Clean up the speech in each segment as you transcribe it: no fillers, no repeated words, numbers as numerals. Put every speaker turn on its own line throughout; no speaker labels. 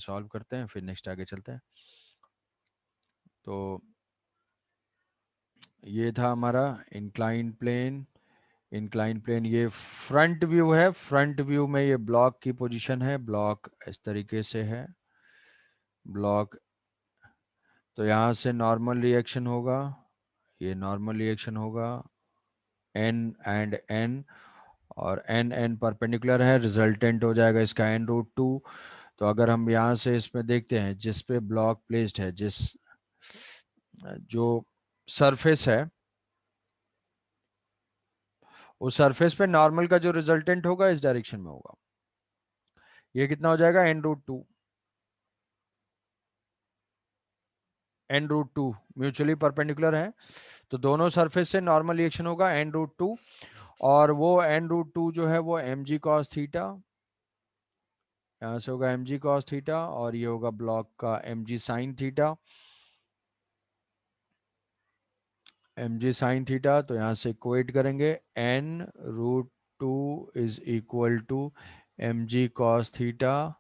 Solve करते हैं, फिर नेक्स्ट आगे चलते हैं। तो ये था हमारा इंक्लाइन प्लेन। इंक्लाइन प्लेन ये फ्रंट व्यू है। फ्रंट व्यू में ये ब्लॉक की पोजीशन है, ब्लॉक इस तरीके से है, ब्लॉक। तो यहाँ से नॉर्मल रिएक्शन होगा, ये नॉर्मल रिएक्शन होगा n एंड n, और n n परपेंडिकुलर है, रिजल्टेंट हो जाएगा इसका n√2। तो अगर हम यहाँ से इसमें देखते हैं, जिस पे ब्लॉक प्लेस्ड है, जिस जो सरफेस है, उस सरफेस पे नॉर्मल का जो रिजल्टेंट होगा इस डायरेक्शन में होगा। ये कितना हो जाएगा n√2, n√2 म्यूचुअली परपेंडिकुलर है, तो दोनों सरफेस से नॉर्मल रिएक्शन होगा n√2, और वो n√2 जो है वो mg cos थीटा, यहाँ से होगा mg cos थीटा, और ये होगा ब्लॉक का mg sin theta, mg sin theta. तो यहाँ से इक्वेट करेंगे, n√2 is equal to mg cos theta.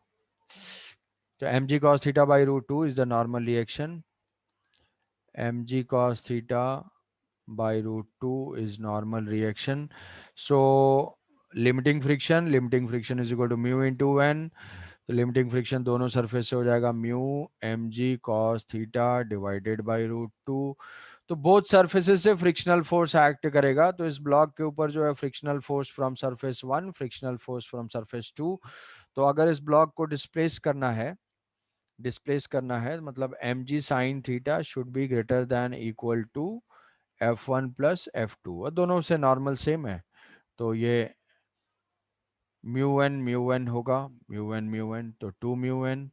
तो mg cos theta by √2 is the normal reaction. mg cos theta by √2 is normal reaction. So limiting friction is equal to mu into n. तो limiting friction दोनों surface से हो जाएगा mu mg cos theta divided by √2। तो both surfaces से frictional force act करेगा। तो इस ब्लॉक के ऊपर जो है frictional force from surface 1, frictional force from surface 2। तो अगर इस ब्लॉक को डिस्प्लेस करना है मतलब mg sin theta should be greater than equal to f1 plus f2, और दोनों से नॉर्मल सेम है। तो ये म्यू एन होगा, म्यू एन तो 2 mu N.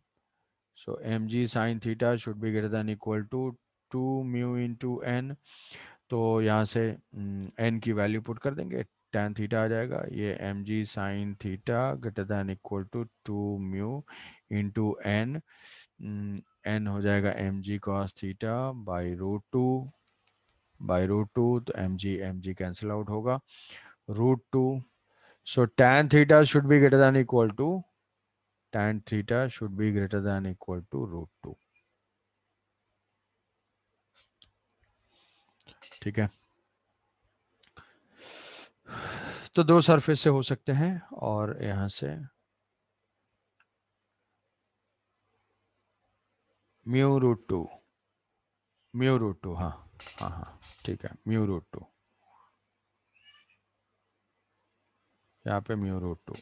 So mg sin theta should be greater than equal to 2 mu into N. तो यहाँ से n की वैल्यू पुट कर देंगे, tan थीटा आ जाएगा, ये mg sin theta greater than equal to 2 mu into N. n हो जाएगा mg cos theta by root two, तो mg कैंसिल आउट होगा, √2। सो tan theta should be greater than equal to √2। ठीक है, तो दो सरफेस से हो सकते हैं, और यहाँ से म्यू रूट टू, हाँ हाँ हाँ ठीक है, म्यू√2, यहाँ पे म्यू√2।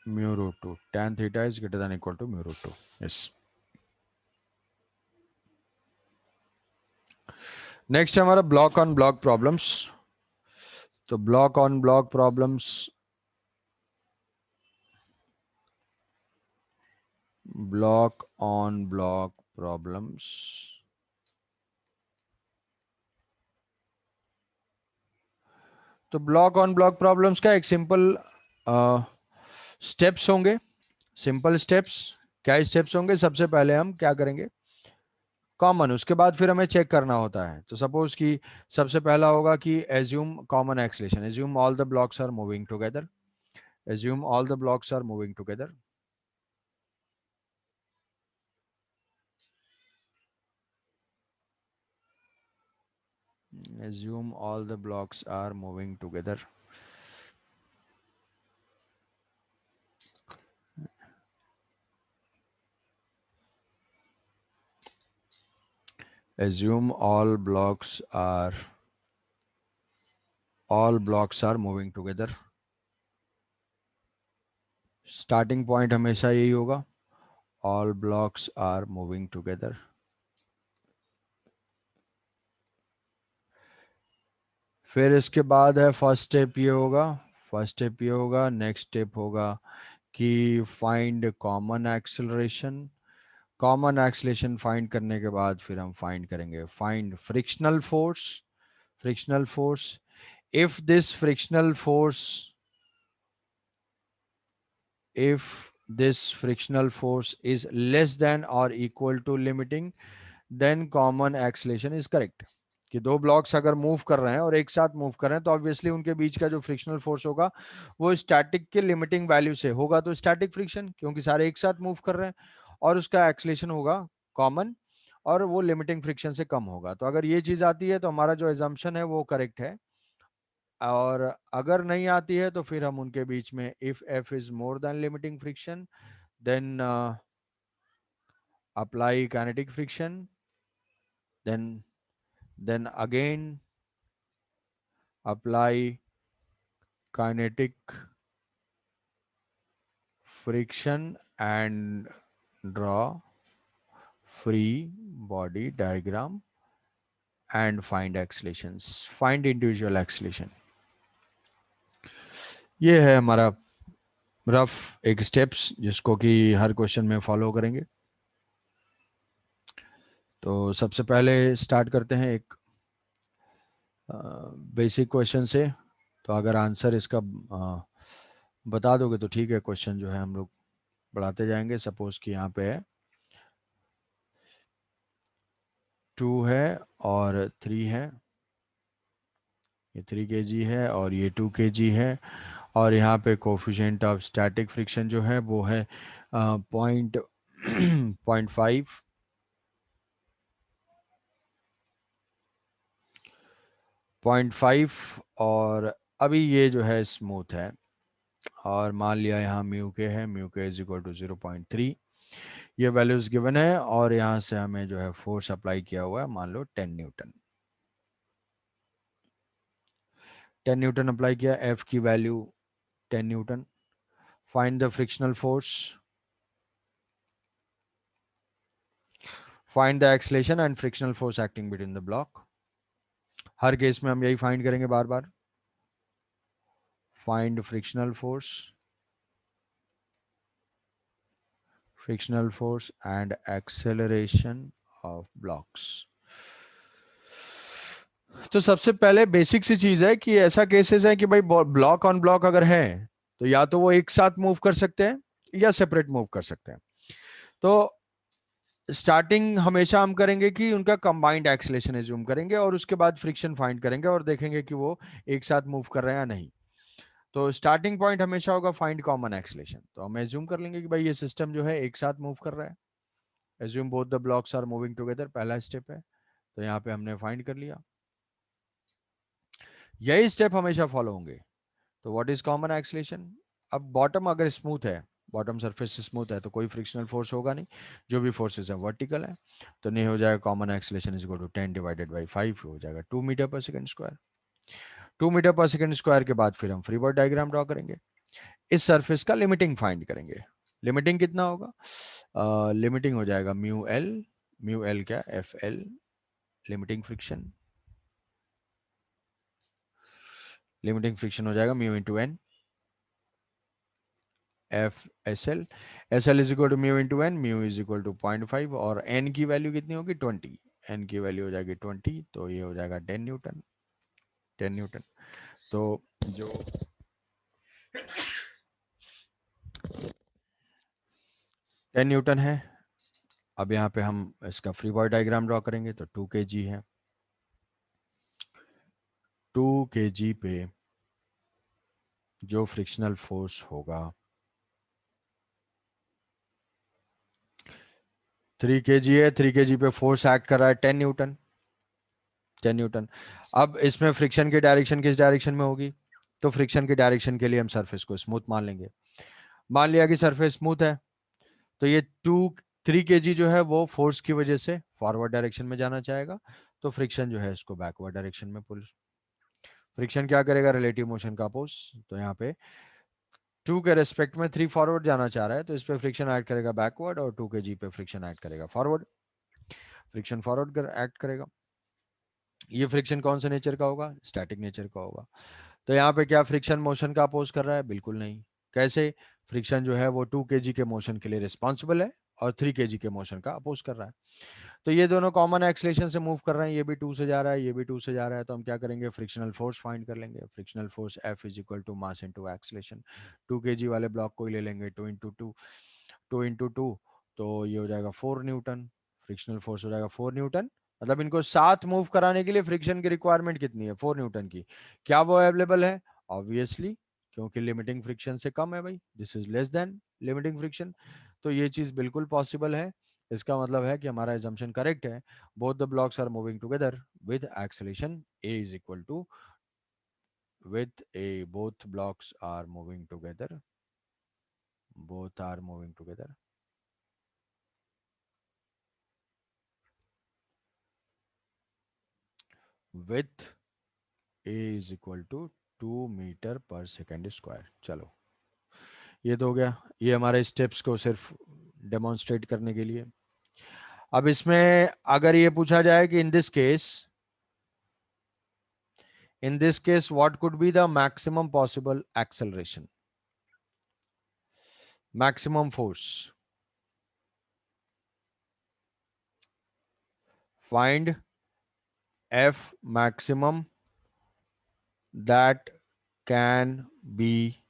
म्यू√2 tan theta is greater than equal to म्यू√2। यस। नेक्स्ट है हमारा ब्लॉक ऑन ब्लॉक प्रॉब्लम्स। तो block on block problems, block on block problems. तो ब्लॉक ऑन ब्लॉक प्रॉब्लम्स का एक सिंपल स्टेप्स होंगे, सिंपल स्टेप्स। क्या स्टेप्स होंगे? सबसे पहले हम क्या करेंगे, कॉमन, उसके बाद फिर हमें चेक करना होता है। तो सपोज कि सबसे पहला होगा कि assume common acceleration, assume all the blocks are moving together, assume all the blocks are moving together. assume all the blocks are moving together. Assume all blocks are moving together. Starting point हमेशा यही होगा, all blocks are moving together. फिर इसके बाद है first step ये होगा, next step होगा कि find common acceleration. Common acceleration find करने के बाद फिर हम फाइंड करेंगे find frictional force. if this frictional force if this frictional force is less than or equal to limiting, then common acceleration is correct। कि दो ब्लॉक्स अगर move कर रहे हैं और एक साथ मूव कर रहे हैं तो ऑब्वियसली उनके बीच का जो फ्रिक्शनल फोर्स होगा वो स्टैटिक के लिमिटिंग वैल्यू से होगा, तो स्टैटिक फ्रिक्शन, क्योंकि सारे एक साथ मूव कर रहे हैं, और उसका एक्सलेशन होगा कॉमन, और वो लिमिटिंग फ्रिक्शन से कम होगा। तो अगर ये चीज आती है तो हमारा जो एजम्पशन है वो करेक्ट है, और अगर नहीं आती है तो फिर हम उनके बीच में if F is more than limiting friction then apply kinetic friction, then again apply kinetic friction and draw free body diagram and find accelerations, find individual acceleration. ये है हमारा रफ एक स्टेप्स जिसको कि हर क्वेश्चन में फॉलो करेंगे। तो सबसे पहले स्टार्ट करते हैं एक बेसिक क्वेश्चन से। तो अगर आंसर इसका बता दोगे तो ठीक है, क्वेश्चन जो है हम लोग बढ़ाते जाएंगे। सपोज कि यहाँ पे है 2 है और 3 है, ये 3 kg है और ये 2 kg है, और यहाँ पे कोफिशिएंट ऑफ स्टैटिक फ्रिक्शन जो है वो है पॉइंट 0.5, 0.5, और अभी ये जो है स्मूथ है, और मान लिया यहाँ म्यू के है, mu K is equal to 0.3, ये वैल्यूज गिवन है, और यहाँ से हमें जो है फोर्स अप्लाई किया हुआ है मान लो 10 न्यूटन। 10 न्यूटन अप्लाई किया, एफ की value 10 newton. Find the frictional force, find the acceleration and frictional force acting between the block. हर केस में हम यही फाइंड करेंगे बार बार। Find frictional force and acceleration of blocks. तो सबसे पहले बेसिक सी चीज है कि ऐसा केसेस है कि भाई ब्लॉक ऑन ब्लॉक अगर है तो या तो वो एक साथ मूव कर सकते हैं या सेपरेट मूव कर सकते हैं। तो स्टार्टिंग हमेशा हम करेंगे कि उनका कंबाइंड एक्सेलेरेशन एज्यूम करेंगे, और उसके बाद फ्रिक्शन फाइंड करेंगे और देखेंगे कि वो एक साथ मूव कर रहे हैं या नहीं। तो स्टार्टिंग पॉइंट हमेशा होगा फाइंड कॉमन एक्सेलेरेशन। तो हम एज्यूम कर लेंगे कि भाई ये सिस्टम जो है एक साथ मूव कर रहा है। Assume both the blocks are moving together, पहला स्टेप है। तो यहाँ पे हमने फाइंड कर लिया, यही स्टेप हमेशा फॉलो होंगे। तो व्हाट इज कॉमन एक्सेलेरेशन? अब बॉटम अगर स्मूथ है, बॉटम सरफेस स्मूथ है तो कोई फ्रिक्शनल फोर्स होगा नहीं, जो भी फोर्सेस है वर्टिकल है, तो नहीं हो जाएगा common acceleration is equal to 10 divided by 5, हो जाएगा 2 metre per second square. 2 metre per second square के बाद फिर हम फ्री बॉडी डायग्राम ड्रॉ करेंगे, इस सरफेस का लिमिटिंग फाइंड करेंगे। लिमिटिंग कितना होगा? लिमिटिंग हो जाएगा म्यू एल, म्यू एल क्या, F L, limiting friction, limiting friction हो जाएगा mu into N, F S L, S L is equal to mu into N, mu is equal to 0.5, और N की value कितनी होगी 20, N की वैल्यू हो जाएगी 20, तो ये हो जाएगा 10 न्यूटन, 10 न्यूटन। तो जो 10 न्यूटन है, अब यहाँ पे हम इसका फ्री बॉडी डायग्राम ड्रॉ करेंगे। तो 2 kg है, 2 kg पे जो फ्रिक्शनल फोर्स होगा 3 kg है, 3 kg पे फोर्स एक्ट कर रहा है 10 न्यूटन, 10 न्यूटन। अब इसमें फ्रिक्शन की डायरेक्शन किस डायरेक्शन में होगी? तो फ्रिक्शन की डायरेक्शन के लिए हम सरफेस को स्मूथ मान लेंगे। मान लिया कि सरफेस स्मूथ है, तो ये 3 kg जो है वो फोर्स की वजह से फॉरवर्ड डायरेक्शन में जाना चाहेगा, तो फ्रिक्शन जो है इसको बैकवर्ड डायरेक्शन में पुल। फ्रिक्शन क्या करेगा? रिलेटिव मोशन का अपोज। तो यहाँ पे 2 के रेस्पेक्ट में 3 फॉरवर्ड जाना चाह रहा है, तो इस पे फ्रिक्शन ऐड करेगा बैकवर्ड, और 2 kg पे फ्रिक्शन ऐड करेगा फॉरवर्ड, फ्रिक्शन फॉरवर्ड ऐड करेगा। ये फ्रिक्शन कौन से नेचर का होगा? स्टैटिक नेचर का होगा। तो यहाँ पे क्या फ्रिक्शन मोशन का अपोज कर रहा है? बिल्कुल नहीं। कैसे? फ्रिक्शन जो है वो 2 kg के मोशन के लिए रिस्पॉन्सिबल है और 3 kg के मोशन का अपोज कर रहा है। तो ये दोनों कॉमन एक्सलेशन से मूव कर रहे हैं, ये भी 2 से जा रहा है, ये भी 2 से जा रहा है, तो हम क्या करेंगे? फ्रिक्शनल फोर्स फाइंड कर लेंगे। Frictional force F is equal to mass into acceleration. 2 kg वाले ब्लॉक को ही ले लेंगे, 2 इंटू 2, 2 इंटू 2, तो ये हो जाएगा 4 न्यूटन, फ्रिक्शनल फोर्स हो जाएगा 4 न्यूटन मतलब इनको साथ मूव कराने के लिए फ्रिक्शन की रिक्वायरमेंट कितनी है, 4 न्यूटन की। क्या वो अवेलेबल है? ऑब्वियसली, क्योंकि लिमिटिंग फ्रिक्शन से कम है भाई, this is less than limiting friction. तो ये चीज बिल्कुल पॉसिबल है। इसका मतलब है कि हमारा एजम्पशन करेक्ट है। Both the blocks are moving together with acceleration A is equal to, with a both blocks are moving together, both are moving together with a is equal to 2 metre per second square. चलो, ये तो हो गया। ये हमारे steps को सिर्फ demonstrate करने के लिए। अब इसमें अगर ये पूछा जाए कि in this case what could be the maximum possible acceleration, maximum force, find F maximum that can be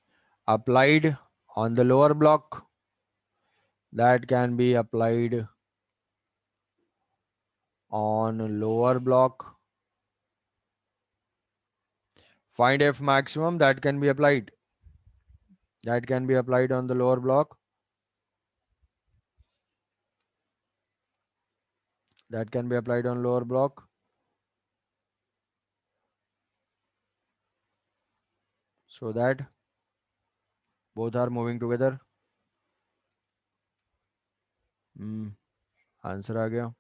applied on the lower block, that can be applied on lower block. Find F maximum that can be applied, that can be applied on the lower block, that can be applied on lower block, so that both are moving together. Answer आ गया,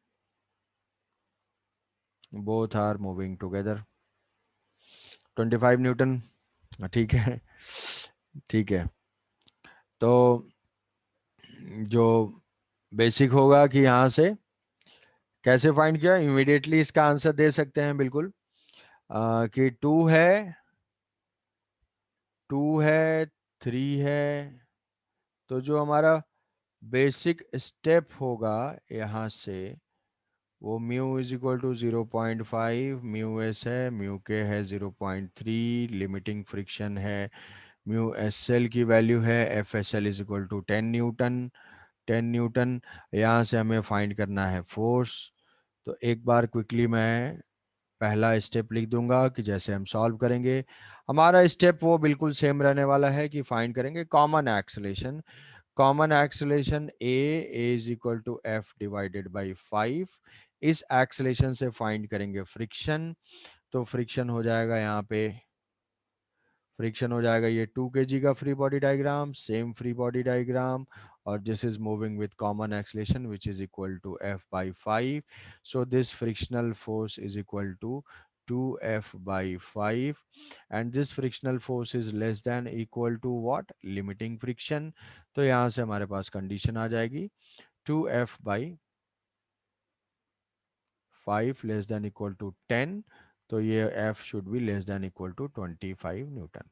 both are moving together, 25 newton. ठीक है, ठीक है। तो जो basic होगा कि यहाँ से कैसे फाइंड किया, इमीडिएटली इसका आंसर दे सकते हैं बिल्कुल, कि 2 है 3 है। तो जो हमारा बेसिक स्टेप होगा यहाँ से, वो mu is equal to 0.5, mu S है, म्यू के है 0.3, लिमिटिंग फ्रिक्शन है, म्यू एस एल की वैल्यू है F S L is equal to 10 newton, 10 newton. यहाँ से हमें फाइंड करना है फोर्स। तो एक बार क्विकली मैं पहला स्टेप लिख दूंगा कि जैसे हम सॉल्व करेंगे। हमारा स्टेप वो बिल्कुल सेम रहने वाला है कि फाइंड करेंगे common acceleration. Common acceleration A is equal to F divided by 5। इस एक्सेलेरेशन से फाइंड करेंगे फ्रिक्शन। तो फ्रिक्शन हो जाएगा यहाँ पे, फ्रिक्शन हो जाएगा ये 2 kg का free body diagram, same free body diagram, और this is moving with common acceleration which is equal to F by 5। So this frictional force is equal to 2f by 5, and this frictional force is less than equal to what, limiting friction। तो यहाँ से हमारे पास condition आ जाएगी 2f by 5 less than equal to 10। तो ये f should be less than equal to 25 newton.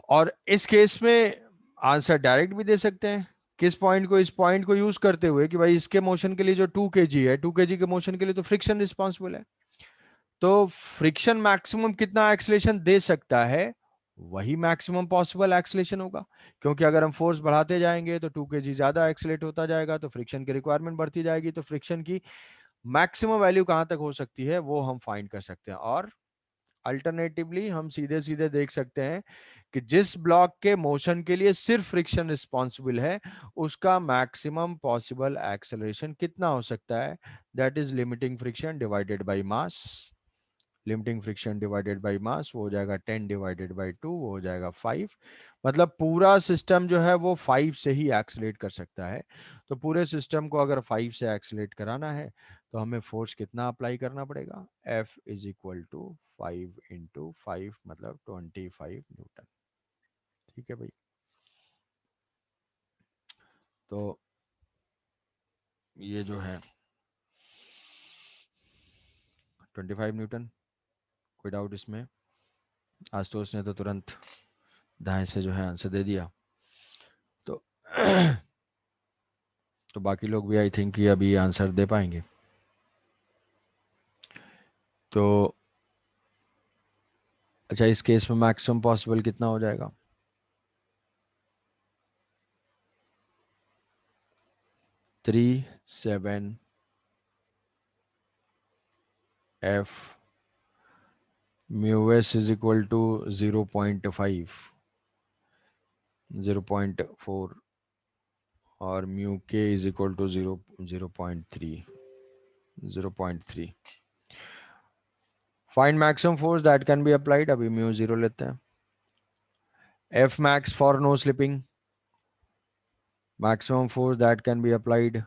और इस case में आंसर डायरेक्ट भी दे सकते हैं। किस पॉइंट को, इस पॉइंट को यूज करते हुए कि भाई इसके मोशन के लिए जो 2 kg है, 2 kg के मोशन के लिए तो फ्रिक्शन रिस्पॉन्सिबल है। तो फ्रिक्शन मैक्सिमम कितना एक्सलेशन दे सकता है, वही मैक्सिमम पॉसिबल एक्सलेशन होगा। क्योंकि अगर हम फोर्स बढ़ाते जाएंगे तो 2 kg ज्यादा एक्सलेट होता जाएगा, तो फ्रिक्शन की रिक्वायरमेंट बढ़ती जाएगी। तो फ्रिक्शन की मैक्सिमम वैल्यू कहां तक हो सकती है वो हम फाइंड कर सकते हैं। और अल्टरनेटिवली हम सीधे सीधे देख सकते हैं कि जिस ब्लॉक के मोशन के लिए सिर्फ फ्रिक्शन रिस्पॉन्सिबल है, उसका मैक्सिमम पॉसिबल एक्सेलरेशन कितना हो सकता है, that is limiting friction divided by mass. Limiting friction divided by mass वो हो जाएगा 10 डिवाइडेड बाय 2, वो हो जाएगा 5। मतलब पूरा सिस्टम जो है वो 5 से ही एक्सलेट कर सकता है। तो पूरे सिस्टम को अगर 5 से एक्सलेट कराना है तो हमें फोर्स कितना अप्लाई करना पड़ेगा, F इज इक्वल टू 5 × 5 मतलब 25 न्यूटन। ठीक है भाई। तो ये जो है 25 न्यूटन, कोई डाउट इसमें? आज तो उसने तो तुरंत दाएं से जो है आंसर दे दिया। तो तो बाकी लोग भी आई थिंक ये अभी आंसर दे पाएंगे। तो अच्छा, इस केस में मैक्सिमम पॉसिबल कितना हो जाएगा, 3, 7, F mu S is equal to 0.5, 0.4 और mu K is equal to 0.3, 0.3. Find maximum force that can be applied. अभी म्यू 0 लेते हैं. F max for no slipping, maximum force that can be applied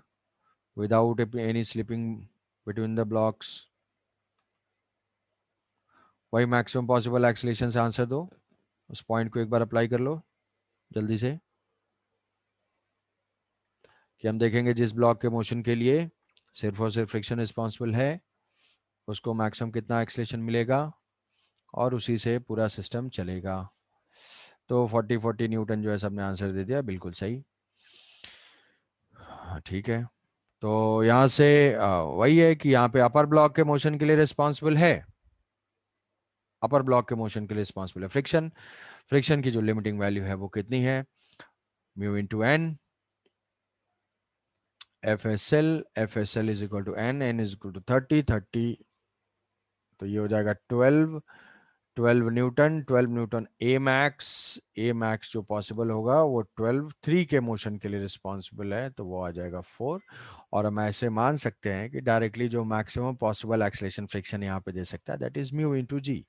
without any slipping between the blocks. वही maximum possible acceleration से answer दो. उस point को एक बार apply कर लो जल्दी से, कि हम देखेंगे जिस ब्लॉक के मोशन के लिए सिर्फ और सिर्फ फ्रिक्शन रिस्पॉन्सिबल है उसको मैक्सिमम कितना एक्सीलरेशन मिलेगा और उसी से पूरा सिस्टम चलेगा. तो 40 न्यूटन जो है सबने आंसर दे दिया, बिल्कुल सही. ठीक है. तो यहाँ से वही है कि यहाँ पे अपर ब्लॉक के मोशन के लिए रिस्पॉन्सिबल है, अपर ब्लॉक के मोशन के लिए रिस्पॉन्सिबल है फ्रिक्शन. फ्रिक्शन की जो लिमिटिंग वैल्यू है वो कितनी है, mu into N. F S L is equal to N, N is equal to 30, तो ये हो जाएगा 12 न्यूटन. 12 न्यूटन ए मैक्स जो पॉसिबल होगा वो 12 3 के मोशन के लिए रिस्पॉन्सिबल है, तो वो आ जाएगा 4. और हम ऐसे मान सकते हैं कि डायरेक्टली जो मैक्सिमम पॉसिबल एक्सेलरेशन फ्रिक्शन यहाँ पे दे सकता है दैट इज म्यू इंटू जी.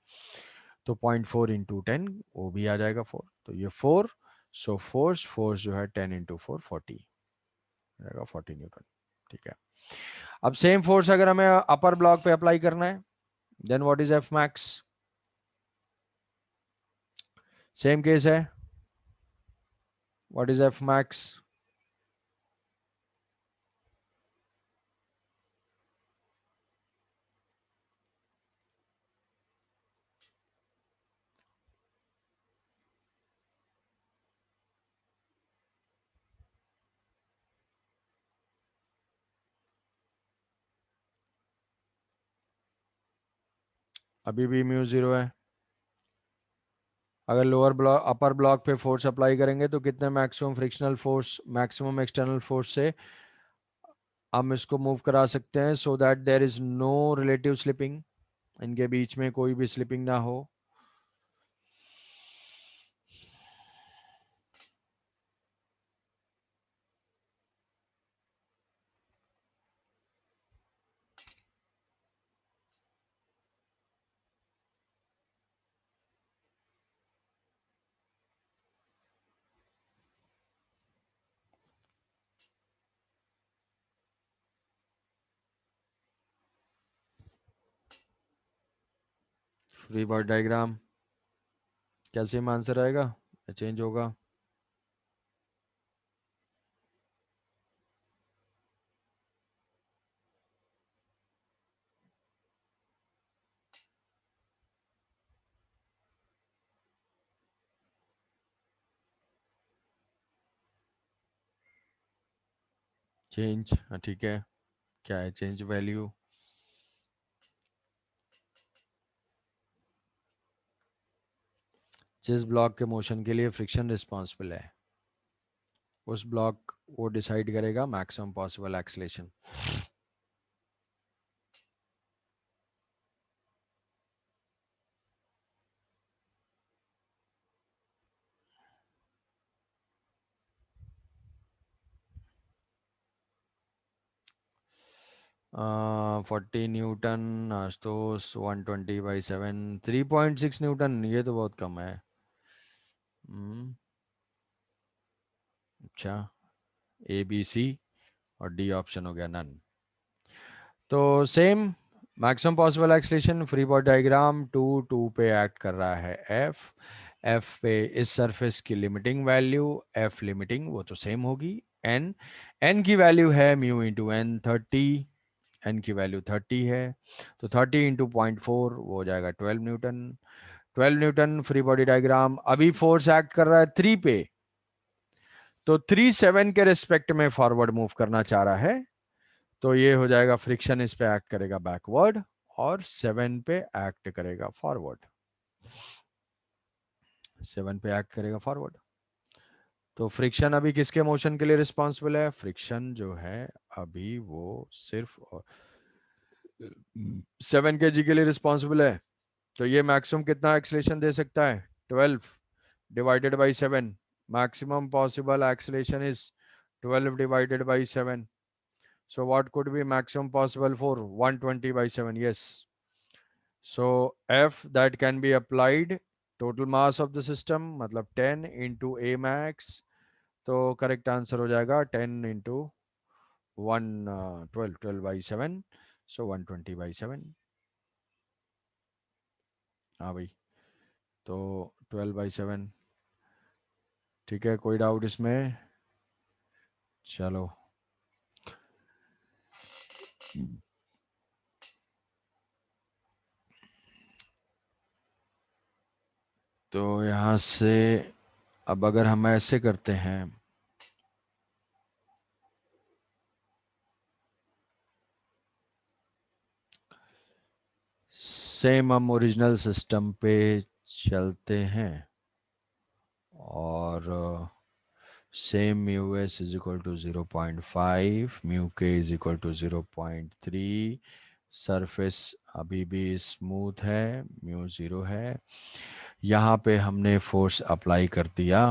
तो 0.4 इंटू 10 वो भी आ जाएगा 4, तो ये 4. सो फोर्स जो है 10 इंटू 4 40 जाएगा 40 न्यूटन. ठीक है. अब सेम फोर्स अगर हमें अपर ब्लॉक पे अप्लाई करना है then what is F max. Same case है. What is F max. अभी भी म्यू 0 है. अगर लोअर ब्लॉक अपर ब्लॉक पे फोर्स अप्लाई करेंगे तो कितने maximum frictional force, maximum external force से हम इसको मूव करा सकते हैं so that there is no relative slipping, इनके बीच में कोई भी स्लिपिंग ना हो. फ्री बॉडी डायग्राम क्या सेम आंसर आएगा या चेंज होगा. चेंज, ठीक है. क्या है चेंज वैल्यू. जिस ब्लॉक के मोशन के लिए फ्रिक्शन रिस्पॉन्सिबल है उस ब्लॉक वो डिसाइड करेगा maximum possible acceleration. Forty Newton Ashutosh 120/7, 3.6 Newton, ये तो बहुत कम है. अच्छा. ए बी सी और डी ऑप्शन हो गया नन. तो same maximum possible acceleration free body diagram 2 पे एक्ट कर रहा है एफ. एफ पे इस सरफेस की लिमिटिंग वैल्यू एफ लिमिटिंग वो तो सेम होगी. एन, एन की वैल्यू है म्यू इंटू एन 30, एन की वैल्यू 30 है, तो 30 इंटू 0.4 वो हो जाएगा 12 newton. 12 Newton free body diagram. अभी फोर्स एक्ट कर रहा है 3 पे, तो 3 7 के रिस्पेक्ट में फॉरवर्ड मूव करना चाह रहा है, तो ये हो जाएगा फ्रिक्शन इस पे एक्ट करेगा बैकवर्ड और 7 पे एक्ट करेगा फॉरवर्ड. 7 पे एक्ट करेगा फॉरवर्ड. तो फ्रिक्शन अभी किसके मोशन के लिए रिस्पॉन्सिबल है, फ्रिक्शन जो है अभी वो सिर्फ और 7 kg के लिए रिस्पॉन्सिबल है, तो ये मैक्सिमम कितना एक्सेलेरेशन दे सकता है? 12 divided by 7. Maximum possible acceleration is 12 divided by 7. So what could be maximum possible for 120 by 7? Yes. So F that can be applied, total mass of the system मतलब 10 into A max. तो correct answer हो जाएगा 10 into 12 by 7. So 120 by 7. हाँ भाई, तो 12 by 7. ठीक है, कोई डाउट इसमें? चलो, तो यहाँ से अब अगर हम ऐसे करते हैं, सेम हम ओरिजिनल सिस्टम पे चलते हैं और same mu S is equal to 0.5, mu K is equal to 0.3. Surface अभी भी स्मूथ है, म्यू 0 है. यहाँ पे हमने फोर्स अप्लाई कर दिया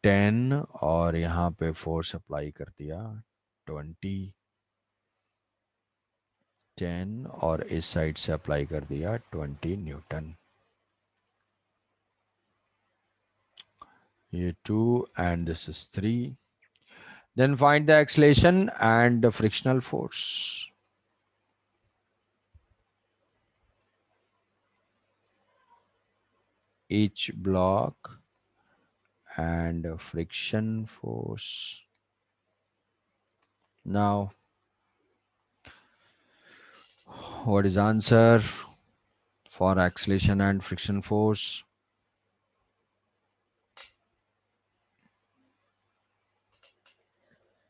10 और यहाँ पे फोर्स अप्लाई कर दिया 20. 10 और इस साइड से अप्लाई कर दिया 20 न्यूटन. ये 2 and this is 3. Then find the acceleration and the frictional force. Each block and friction force. Now, what is answer for acceleration and friction force?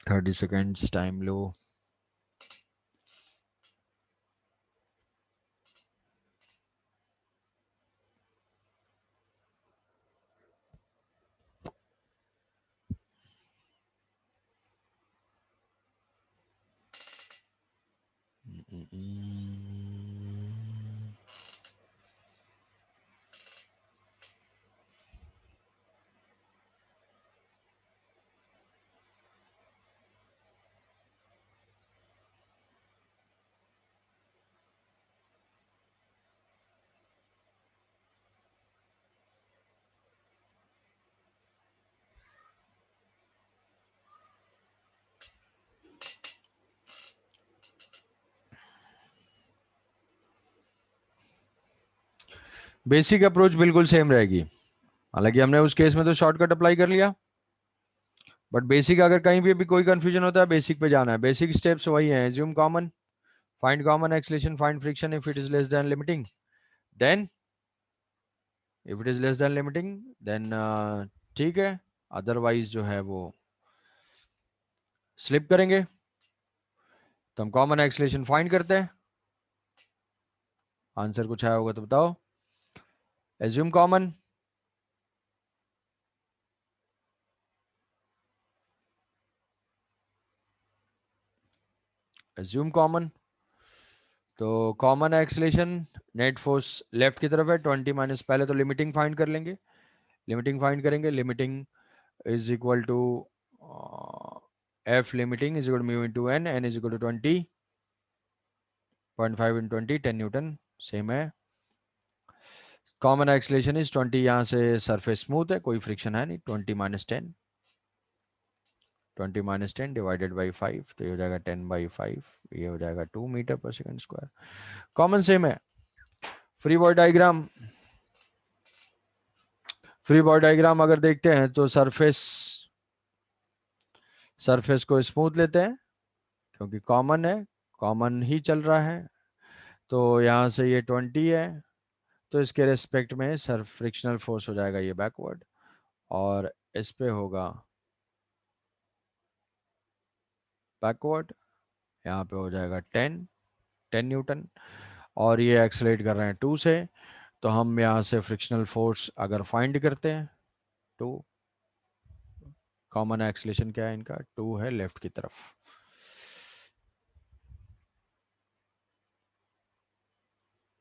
30 seconds time low. Basic approach बिल्कुल same रहेगी, हालांकि हमने उस case में तो shortcut apply कर लिया, but basic अगर कहीं भी कोई कंफ्यूजन होता है बेसिक पे जाना है. बेसिक स्टेप्स वही हैं. Assume common, find common acceleration, find friction if it is less than limiting, then if it is less than limiting then ठीक है, अदरवाइज जो है वो स्लिप करेंगे. तो हम कॉमन एक्सेलेरेशन फाइंड करते हैं. आंसर कुछ आया होगा तो बताओ. Assume common, assume common. तो common acceleration, net force left की तरफ है 20 माइनस, पहले तो लिमिटिंग फाइंड कर लेंगे. लिमिटिंग फाइंड करेंगे. Limiting is equal to F limiting is equal to mu into N, N is equal to 20.5 in 20, 10 newton. Same है. कॉमन एक्सेलेरेशन इज 20, यहाँ से सरफेस स्मूथ है, कोई फ्रिक्शन है नहीं. 20 माइनस 10, 20 माइनस 10 डिवाइडेड बाई 5, तो ये हो जाएगा 10/5. ये हो जाएगा 2 metre per second square. Common same है. Free body diagram, free body diagram अगर देखते हैं तो सरफेस को स्मूथ लेते हैं क्योंकि कॉमन है, कॉमन ही चल रहा है. तो यहाँ से ये 20 है, तो इसके रेस्पेक्ट में सर फ्रिक्शनल फोर्स हो जाएगा ये बैकवर्ड, और इस पे होगा बैकवर्ड. यहाँ पे हो जाएगा 10 न्यूटन, और ये एक्सलेट कर रहे हैं 2 से. तो हम यहाँ से फ्रिक्शनल फोर्स अगर फाइंड करते हैं 2, कॉमन एक्सलेशन क्या है इनका? 2 है लेफ्ट की तरफ.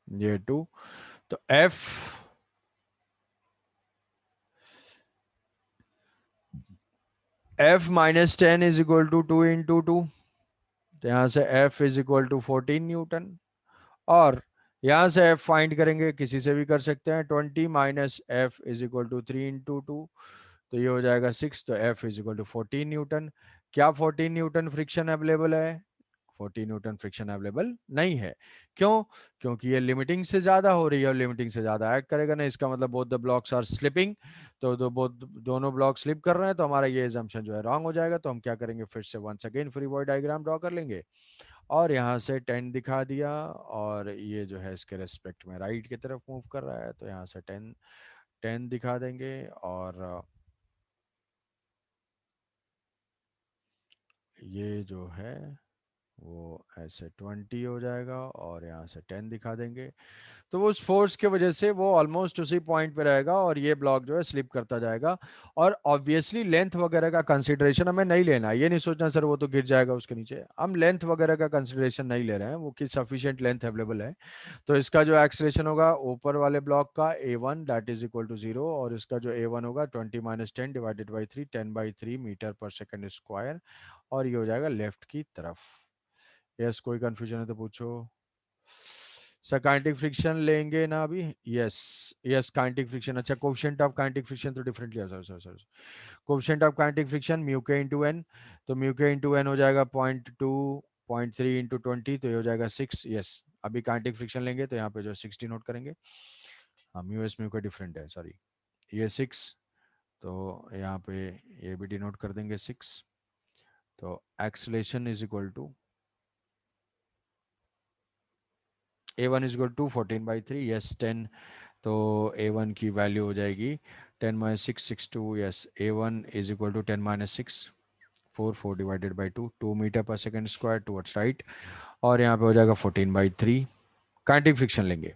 ये 2, तो F minus 10 is equal to 2 × 2, तो यहां से F is equal to 14 newton. और यहां से F फाइंड करेंगे, किसी से भी कर सकते हैं, 20 minus F is equal to 3 × 2, तो ये हो जाएगा 6, तो F is equal to 14 newton. क्या 14 न्यूटन फ्रिक्शन अवेलेबल है? 14 न्यूटन फ्रिक्शन अवेलेबल नहीं है। क्यों? क्योंकि ये लिमिटिंग से ज्यादा हो रही है, और लिमिटिंग से ज्यादा ऐड करेगा ना, इसका मतलब both the blocks are slipping. तो दोनों ब्लॉक स्लिप कर रहे हैं, तो हमारा ये एजम्पशन जो है रॉन्ग हो जाएगा। तो हम क्या करेंगे, फिर से once again free body diagram draw कर लेंगे, और यहाँ से 10 दिखा दिया, और ये जो है इसके रेस्पेक्ट में राइट की तरफ मूव कर रहा है, तो यहाँ से 10 दिखा देंगे, और ये जो है वो ऐसे 20 हो जाएगा, और यहाँ से 10 दिखा देंगे। तो वो उस फोर्स की वजह से वो ऑलमोस्ट उसी पॉइंट पे रहेगा, और ये ब्लॉक जो है स्लिप करता जाएगा। और ऑब्वियसली लेंथ वगैरह का कंसिडरेशन हमें नहीं लेना है, ये नहीं सोचना सर वो तो गिर जाएगा उसके नीचे, हम लेंथ वगैरह का कंसिडरेशन नहीं ले रहे हैं, वो कि सफिशिएंट लेंथ अवेलेबल है। तो इसका जो एक्सलेशन होगा ऊपर वाले ब्लॉक का A1 that is equal to 0, और इसका जो A1 होगा 20 minus 10 divided by 3, 10/3 metre per second square, और ये हो जाएगा लेफ्ट की तरफ। यस, कोई कंफ्यूजन है तो पूछो। सर काइनेटिक फ्रिक्शन लेंगे ना अभी? Yes, yes kinetic friction. अच्छा, कोएफिशिएंट ऑफ काइनेटिक फ्रिक्शन तो डिफरेंट लिया, sir sir sir coefficient of kinetic friction mu के इंटू एन, तो म्यू के इंटू एन हो जाएगा 0.2, 0.3 इंटू 20, तो ये हो जाएगा 6। यस, अभी काइनेटिक फ्रिक्शन लेंगे तो यहाँ पे जो 60 नोट करेंगे। हाँ, म्यू एस म्यू का डिफरेंट है, सॉरी, ये 6, तो यहाँ पे ये भी डिनोट कर देंगे 6। तो acceleration is equal to A1 is equal to 14/3, yes 10, तो A1 की वैल्यू हो जाएगी 10 minus 6, 6 2, yes A1 is equal to 10 minus 6, 4 divided by 2, 2 metre per second square towards right, और यहाँ पे हो जाएगा 14/3। काइनेटिक फ्रिक्शन लेंगे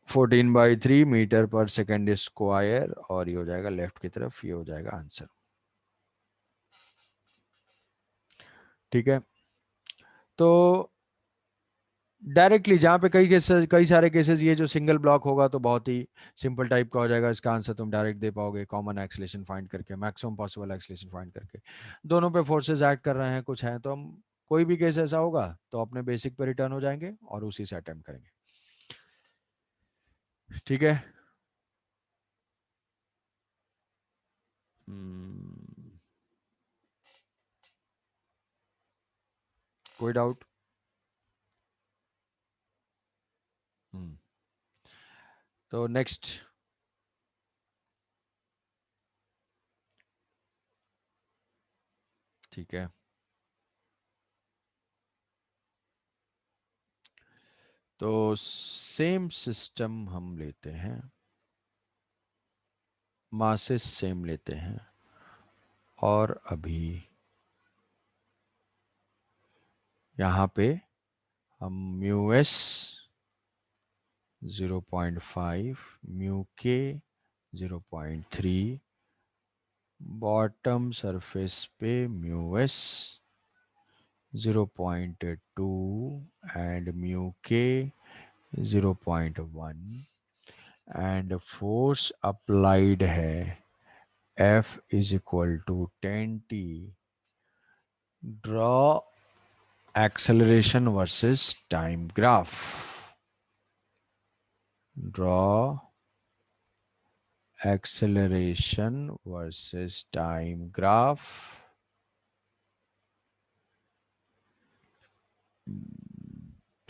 14/3 मीटर पर सेकेंड स्क्वायर, और ये हो जाएगा लेफ्ट की तरफ, ये हो जाएगा आंसर। ठीक है, तो डायरेक्टली जहाँ पे कई सारे केसेस, ये जो सिंगल ब्लॉक होगा तो बहुत ही सिंपल टाइप का हो जाएगा, इसका आंसर तुम डायरेक्ट दे पाओगे कॉमन एक्सलेशन फाइंड करके, मैक्सिमम पॉसिबल एक्सलेशन फाइंड करके। दोनों पे फोर्सेस ऐड कर रहे हैं कुछ हैं, तो हम कोई भी केस ऐसा होगा तो अपने बेसिक पे रिटर्न हो जाएंगे और उसी से अटेम्प्ट करेंगे। ठीक है। कोई डाउट? तो नेक्स्ट, ठीक है, तो सेम सिस्टम हम लेते हैं, मासेस सेम लेते हैं, और अभी यहाँ पे हम mu S 0.5, mu K 0.3, bottom surface पे mu S 0.2 and mu K 0.1, and force applied है F is equal to 10T। Draw acceleration versus time graph, draw acceleration versus time graph।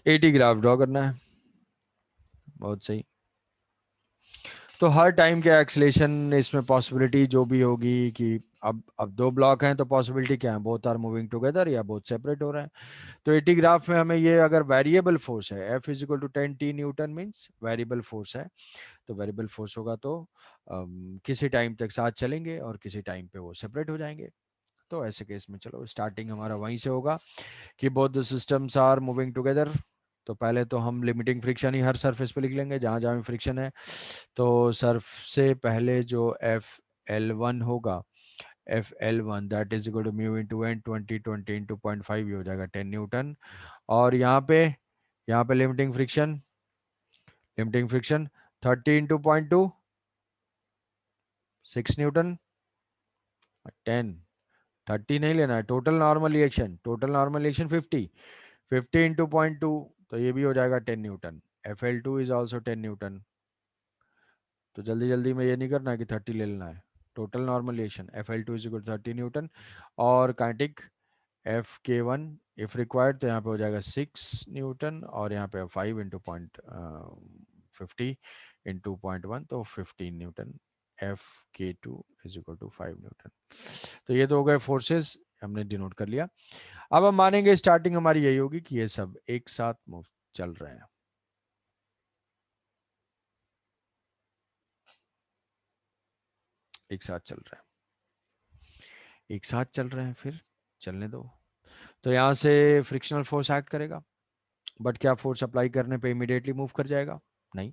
80 graph draw करना है, बहुत सही। तो हर time के acceleration इसमें पॉसिबिलिटी जो भी होगी कि अब दो ब्लॉक हैं, तो पॉसिबिलिटी क्या है, बोथ आर मूविंग टुगेदर या बोथ सेपरेट हो रहे हैं। तो 80 ग्राफ में हमें ये अगर वेरिएबल फोर्स है, F is equal to 10T newton means variable force है, तो वेरिएबल फोर्स होगा तो किसी टाइम तक साथ चलेंगे और किसी टाइम पे वो सेपरेट हो जाएंगे। तो ऐसे केस में चलो स्टार्टिंग हमारा वहीं से होगा कि both the systems are moving together. तो पहले तो हम लिमिटिंग फ्रिक्शन ही हर सरफेस पे लिख लेंगे जहां जहां फ्रिक्शन है। तो सर्फ से पहले जो F L1 होगा, FL1 that is equal to mu into N 20 into 0.5, ये हो जाएगा 10 न्यूटन। और यहाँ पे लिमिटिंग फ्रिक्शन 30 इंटू 0.2, 6 न्यूटन। 10, 30 नहीं लेना है, टोटल नॉर्मल रिएक्शन 50 इंटू 0.2, तो ये भी हो जाएगा 10 Newton. FL2 is also 10 Newton. तो जल्दी जल्दी में ये नहीं करना है कि 30 ले लेना है। Total normal reaction FL2 is equal 30 Newton. और काइनेटिक FK1 इफ रिक्वायर्ड, तो यहाँ पे हो जाएगा 6 न्यूटन, और यहाँ पे 5 इंटू 50 इंटू 0.1, तो 15 newton. FK2 is equal to 5 newton. तो ये तो हो गए फोर्सेस, हमने डिनोट कर लिया। अब हम मानेंगे स्टार्टिंग हमारी यही होगी कि ये सब एक साथ मूव चल रहे हैं। एक साथ चल रहे हैं, एक साथ चल रहे हैं, फिर चलने दो। तो यहाँ से फ्रिक्शनल फोर्स एक्ट करेगा, बट क्या फोर्स अप्लाई करने पे इमीडिएटली मूव कर जाएगा? नहीं।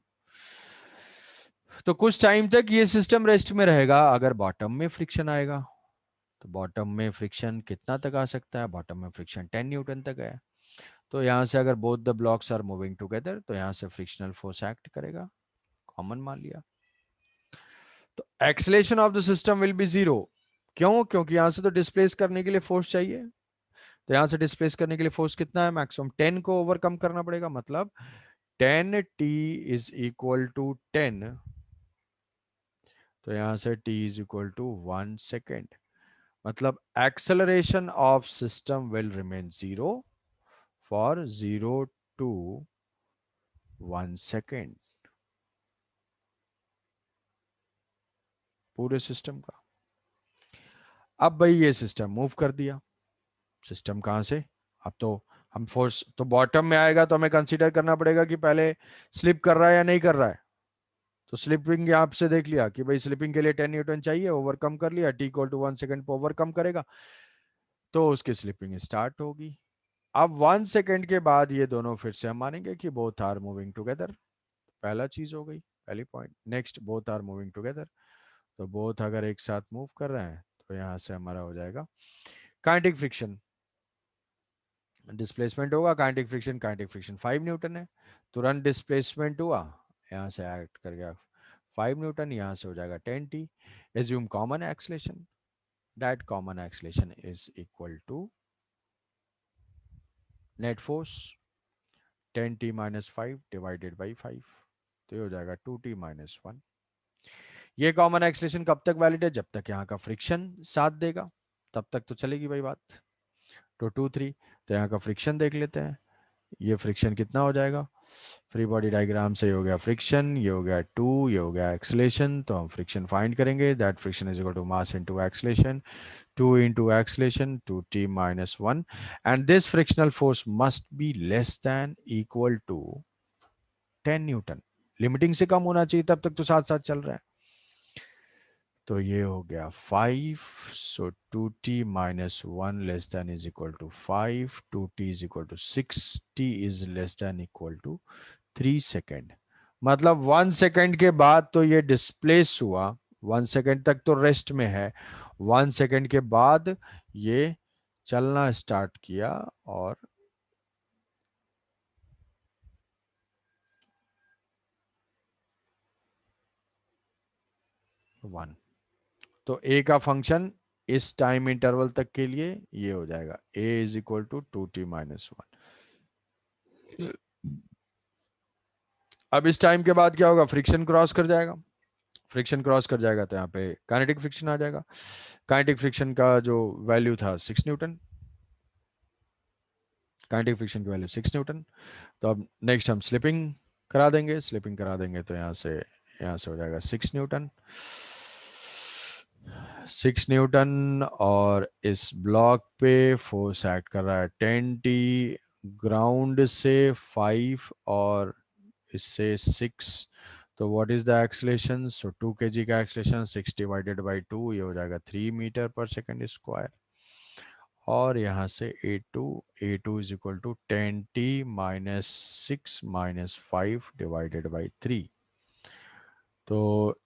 तो कुछ टाइम तक ये सिस्टम रेस्ट में रहेगा। अगर बॉटम में फ्रिक्शन आएगा, तो बॉटम में फ्रिक्शन कितना तक आ सकता है? बॉटम में फ्रिक्शन 10 न्यूटन तक है। तो यहाँ से अगर both the blocks are moving together, तो यहाँ से फ्रिक्शनल फोर्स एक्ट करेगा, कॉमन मान लिया। तो acceleration of the system will be zero. क्यों? क्योंकि यहां से तो डिस्प्लेस करने के लिए फोर्स चाहिए। तो यहां से डिस्प्लेस करने के लिए फोर्स कितना है? मैक्सिमम 10 को ओवरकम करना पड़ेगा, मतलब 10t इज इक्वल टू 10। तो यहां से t is equal to 1 second, मतलब acceleration of system will remain zero for 0 to 1 second, पूरे सिस्टम का। अब भाई ये सिस्टम मूव कर दिया। सिस्टम कहाँ से? अब तो हम फोर्स तो बॉटम में आएगा, तो हमें कंसीडर करना पड़ेगा कि पहले स्लिप कर रहा है या नहीं कर रहा है। तो स्लिपिंग यहाँ से देख लिया कि भाई स्लिपिंग के लिए 10 न्यूटन चाहिए, ओवरकम कर लिया, टी इक्वल टू 1 सेकेंड पर ओवरकम करेगा, तो उसकी स्लिपिंग स्टार्ट होगी। अब 1 सेकेंड के बाद ये दोनों फिर से हम मानेंगे कि बोथ आर मूविंग टुगेदर। पहला चीज हो गई, पहली point. Next, both are moving together. तो बोथ अगर एक साथ मूव कर रहे हैं, तो यहाँ से हमारा हो जाएगा काइनेटिक फ्रिक्शन। डिस्प्लेसमेंट होगा, काइनेटिक फ्रिक्शन 5 न्यूटन है। तुरंत डिस्प्लेसमेंट हुआ, यहाँ से एक्ट कर गया 5 न्यूटन, यहाँ से हो जाएगा 10t। Assume common acceleration, that common acceleration is equal to net force 10t minus 5 divided by 5, तो ये हो जाएगा 2t-1। ये कॉमन एक्सलेशन कब तक वैलिड है? जब तक यहाँ का फ्रिक्शन साथ देगा, तब तक तो चलेगी भाई बात। तो 2 3, तो यहाँ का फ्रिक्शन देख लेते हैं। ये फ्रिक्शन कितना हो जाएगा? फ्री बॉडी डायग्राम से ये हो गया फ्रिक्शन, ये हो गया 2, ये हो गया एक्सलेशन। तो हम फ्रिक्शन फाइंड करेंगे, that friction is equal to mass into acceleration, 2 into acceleration 2t-1, and this frictional force must be less than equal to 10 newton. Limiting से कम होना चाहिए, तब तक तो साथ साथ चल रहा है। तो ये हो गया 5, so 2t-1 less than is equal to 5, 2t is equal to 6, t is less than equal to 3 second. मतलब 1 सेकेंड के बाद तो ये डिस्प्लेस हुआ, 1 सेकेंड तक तो रेस्ट में है, 1 सेकेंड के बाद ये चलना स्टार्ट किया, और वन। तो ए का फंक्शन इस टाइम इंटरवल तक के लिए ये हो जाएगा ए इज इक्वल टू 2t-1। अब इस टाइम के बाद क्या होगा? फ्रिक्शन क्रॉस कर जाएगा। फ्रिक्शन क्रॉस कर जाएगा, तो यहाँ पे काइनेटिक फ्रिक्शन आ जाएगा। काइनेटिक फ्रिक्शन का जो वैल्यू था 6 न्यूटन, काइनेटिक फ्रिक्शन की वैल्यू 6 न्यूटन। तो अब नेक्स्ट हम स्लिपिंग करा देंगे। स्लिपिंग करा देंगे तो यहाँ से हो जाएगा 6 न्यूटन। 6 न्यूटन, और इस ब्लॉक पे फोर्स एक्ट कर रहा है 10t, ग्राउंड से 5 और इससे 6। तो what is the acceleration? So 2 kg का एक्सलेशन 6 डिवाइडेड बाई 2, ये हो जाएगा 3 मीटर पर सेकेंड स्क्वायर। और यहाँ से A two is equal to 10t-6 -5 divided by 3। तो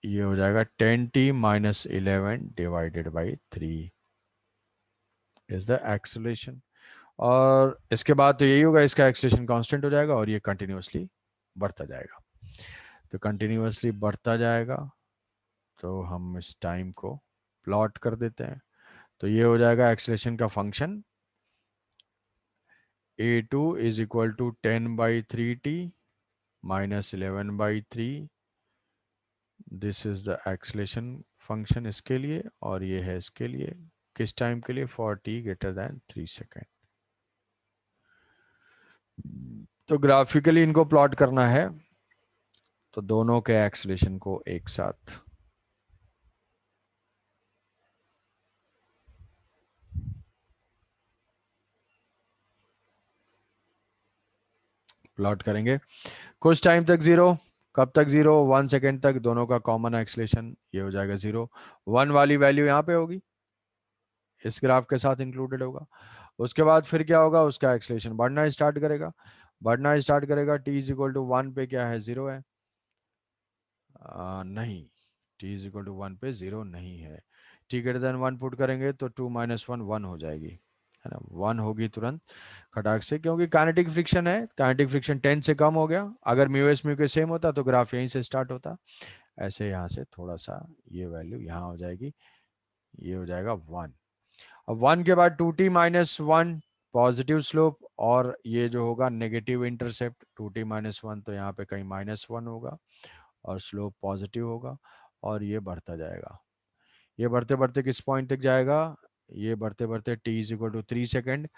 ये हो जाएगा 10t minus 11 divided by 3 is the acceleration. और इसके बाद तो यही होगा, इसका एक्सेलरेशन कांस्टेंट हो जाएगा और ये कंटिन्यूअसली बढ़ता जाएगा। तो कंटिन्यूअसली बढ़ता जाएगा, तो हम इस टाइम को प्लॉट कर देते हैं। तो ये हो जाएगा एक्सेलरेशन का function a2 is equal to 10/3t minus 11/3। This is the acceleration function इसके लिए, और ये है इसके लिए, किस टाइम के लिए, for t greater than 3 second. तो ग्राफिकली इनको प्लॉट करना है, तो दोनों के एक्सेलरेशन को एक साथ प्लॉट करेंगे। कुछ टाइम तक जीरो, कब तक जीरो, 1 सेकेंड तक दोनों का कॉमन एक्सलेशन, ये हो जाएगा जीरो। 1 वाली वैल्यू यहाँ पे होगी, इस ग्राफ के साथ इंक्लूडेड होगा। उसके बाद फिर क्या होगा, उसका एक्सलेशन बढ़ना स्टार्ट करेगा, बढ़ना स्टार्ट करेगा। टी इज इक्वल टू 1 पे क्या है, जीरो है। नहीं, टी इज इक्वल टू 1 पे जीरो नहीं है। टी ग्रेटर देन 1 पुट करेंगे तो 2 माइनस 1 1 हो जाएगी, है ना, 1 होगी तुरंत खटाक से, क्योंकि काइनेटिक फ्रिक्शन है। काइनेटिक फ्रिक्शन 10 से कम हो गया। अगर म्यू एस म्यू के सेम होता तो ग्राफ यहीं से स्टार्ट होता। ऐसे यहाँ से थोड़ा सा ये वैल्यू यहाँ हो जाएगी, ये हो जाएगा 1। अब 1 के बाद 2t-1 पॉजिटिव स्लोप, और ये जो होगा नेगेटिव इंटरसेप्ट 2t-1, तो यहाँ पे कहीं -1 होगा और स्लोप पॉजिटिव होगा, और ये बढ़ता जाएगा। ये बढ़ते बढ़ते किस पॉइंट तक जाएगा, ये बढ़ते बढ़ते t is equal to 3 second,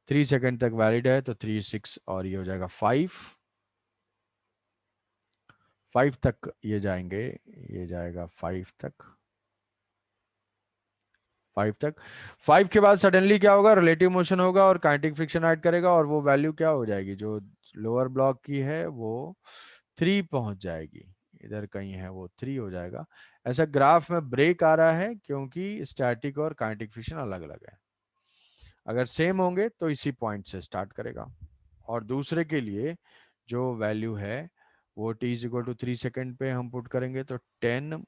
3 second तक वैलिड है, तो 3 6 और ये हो जाएगा 5, 5 तक ये जाएंगे, ये जाएगा 5 तक, 5 तक। 5 के बाद सडनली क्या होगा, रिलेटिव मोशन होगा और काइनेटिक फ्रिक्शन ऐड करेगा, और वो वैल्यू क्या हो जाएगी, जो लोअर ब्लॉक की है वो 3 पहुंच जाएगी, इधर कहीं है वो 3 हो जाएगा। ऐसा ग्राफ में ब्रेक आ रहा है क्योंकि स्टैटिक और काइनेटिक फ्रिक्शन अलग अलग है। अगर सेम होंगे तो इसी पॉइंट से स्टार्ट करेगा। और दूसरे के लिए जो वैल्यू है वो t is equal to 3 second पे हम पुट करेंगे, तो 10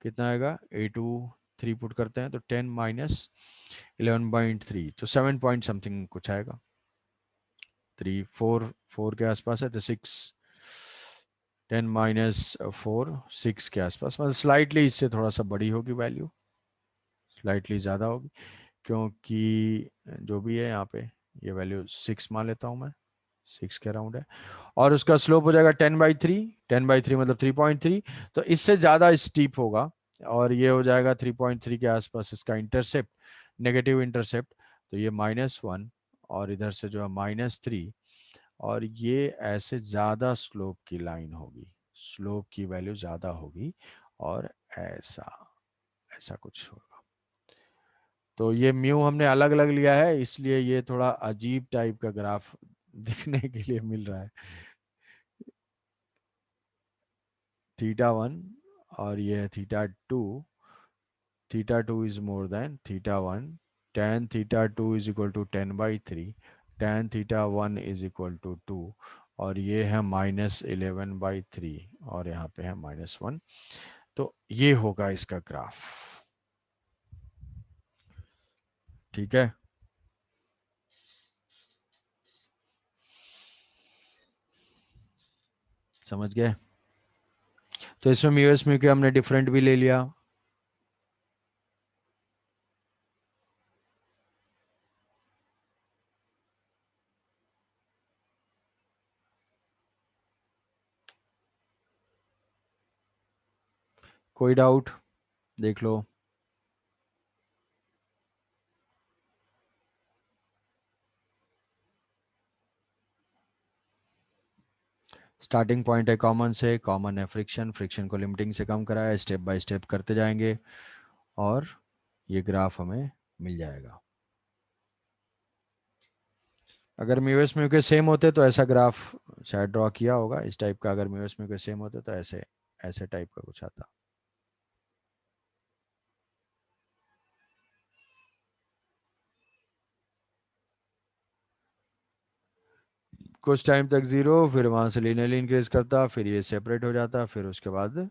कितना आएगा, a2 3 पुट करते हैं तो 10 माइनस 11/3, तो 7 पॉइंट समथिंग कुछ आएगा, 4 के आसपास है, तो 6, 10 - 4 6 के आसपास, मतलब स्लाइटली इससे थोड़ा सा बड़ी होगी वैल्यू, स्लाइटली ज़्यादा होगी, क्योंकि जो भी है यहाँ पे ये वैल्यू 6 मान लेता हूँ मैं, 6 के अराउंड है। और उसका स्लोप हो जाएगा 10/3, 10/3 मतलब 3.3, तो इससे ज़्यादा स्टीप होगा। और ये हो जाएगा 3.3 के आसपास इसका इंटरसेप्ट, नेगेटिव इंटरसेप्ट, तो ये -1 और इधर से जो है -3, और ये ऐसे ज़्यादा स्लोप की लाइन होगी, स्लोप की वैल्यू ज़्यादा होगी, और ऐसा ऐसा कुछ होगा। तो ये म्यू हमने अलग अलग लिया है, इसलिए ये थोड़ा अजीब टाइप का ग्राफ दिखने के लिए मिल रहा है। θ1 और ये है θ2, θ2 is more than θ1, tan θ2 is equal to 10/3, tan θ1 is equal to 2, और ये है -11/3, और यहाँ पे है -1। तो ये होगा इसका ग्राफ। ठीक है, समझ गए। तो इसमें म्यू एस म्यू के हमने डिफरेंट भी ले लिया। कोई डाउट, देख लो। स्टार्टिंग पॉइंट है कॉमन से, कॉमन है फ्रिक्शन, फ्रिक्शन को लिमिटिंग से कम कराया, स्टेप बाय स्टेप करते जाएंगे और ये ग्राफ हमें मिल जाएगा। अगर म्यू एस म्यू के सेम होते तो ऐसा ग्राफ शायद ड्रॉ किया होगा इस टाइप का, अगर म्यू एस म्यू के सेम होते तो ऐसे ऐसे टाइप का कुछ आता। कुछ टाइम तक जीरो, फिर वहां से लिनियरली इंक्रीज करता, फिर ये सेपरेट हो जाता, फिर उसके बाद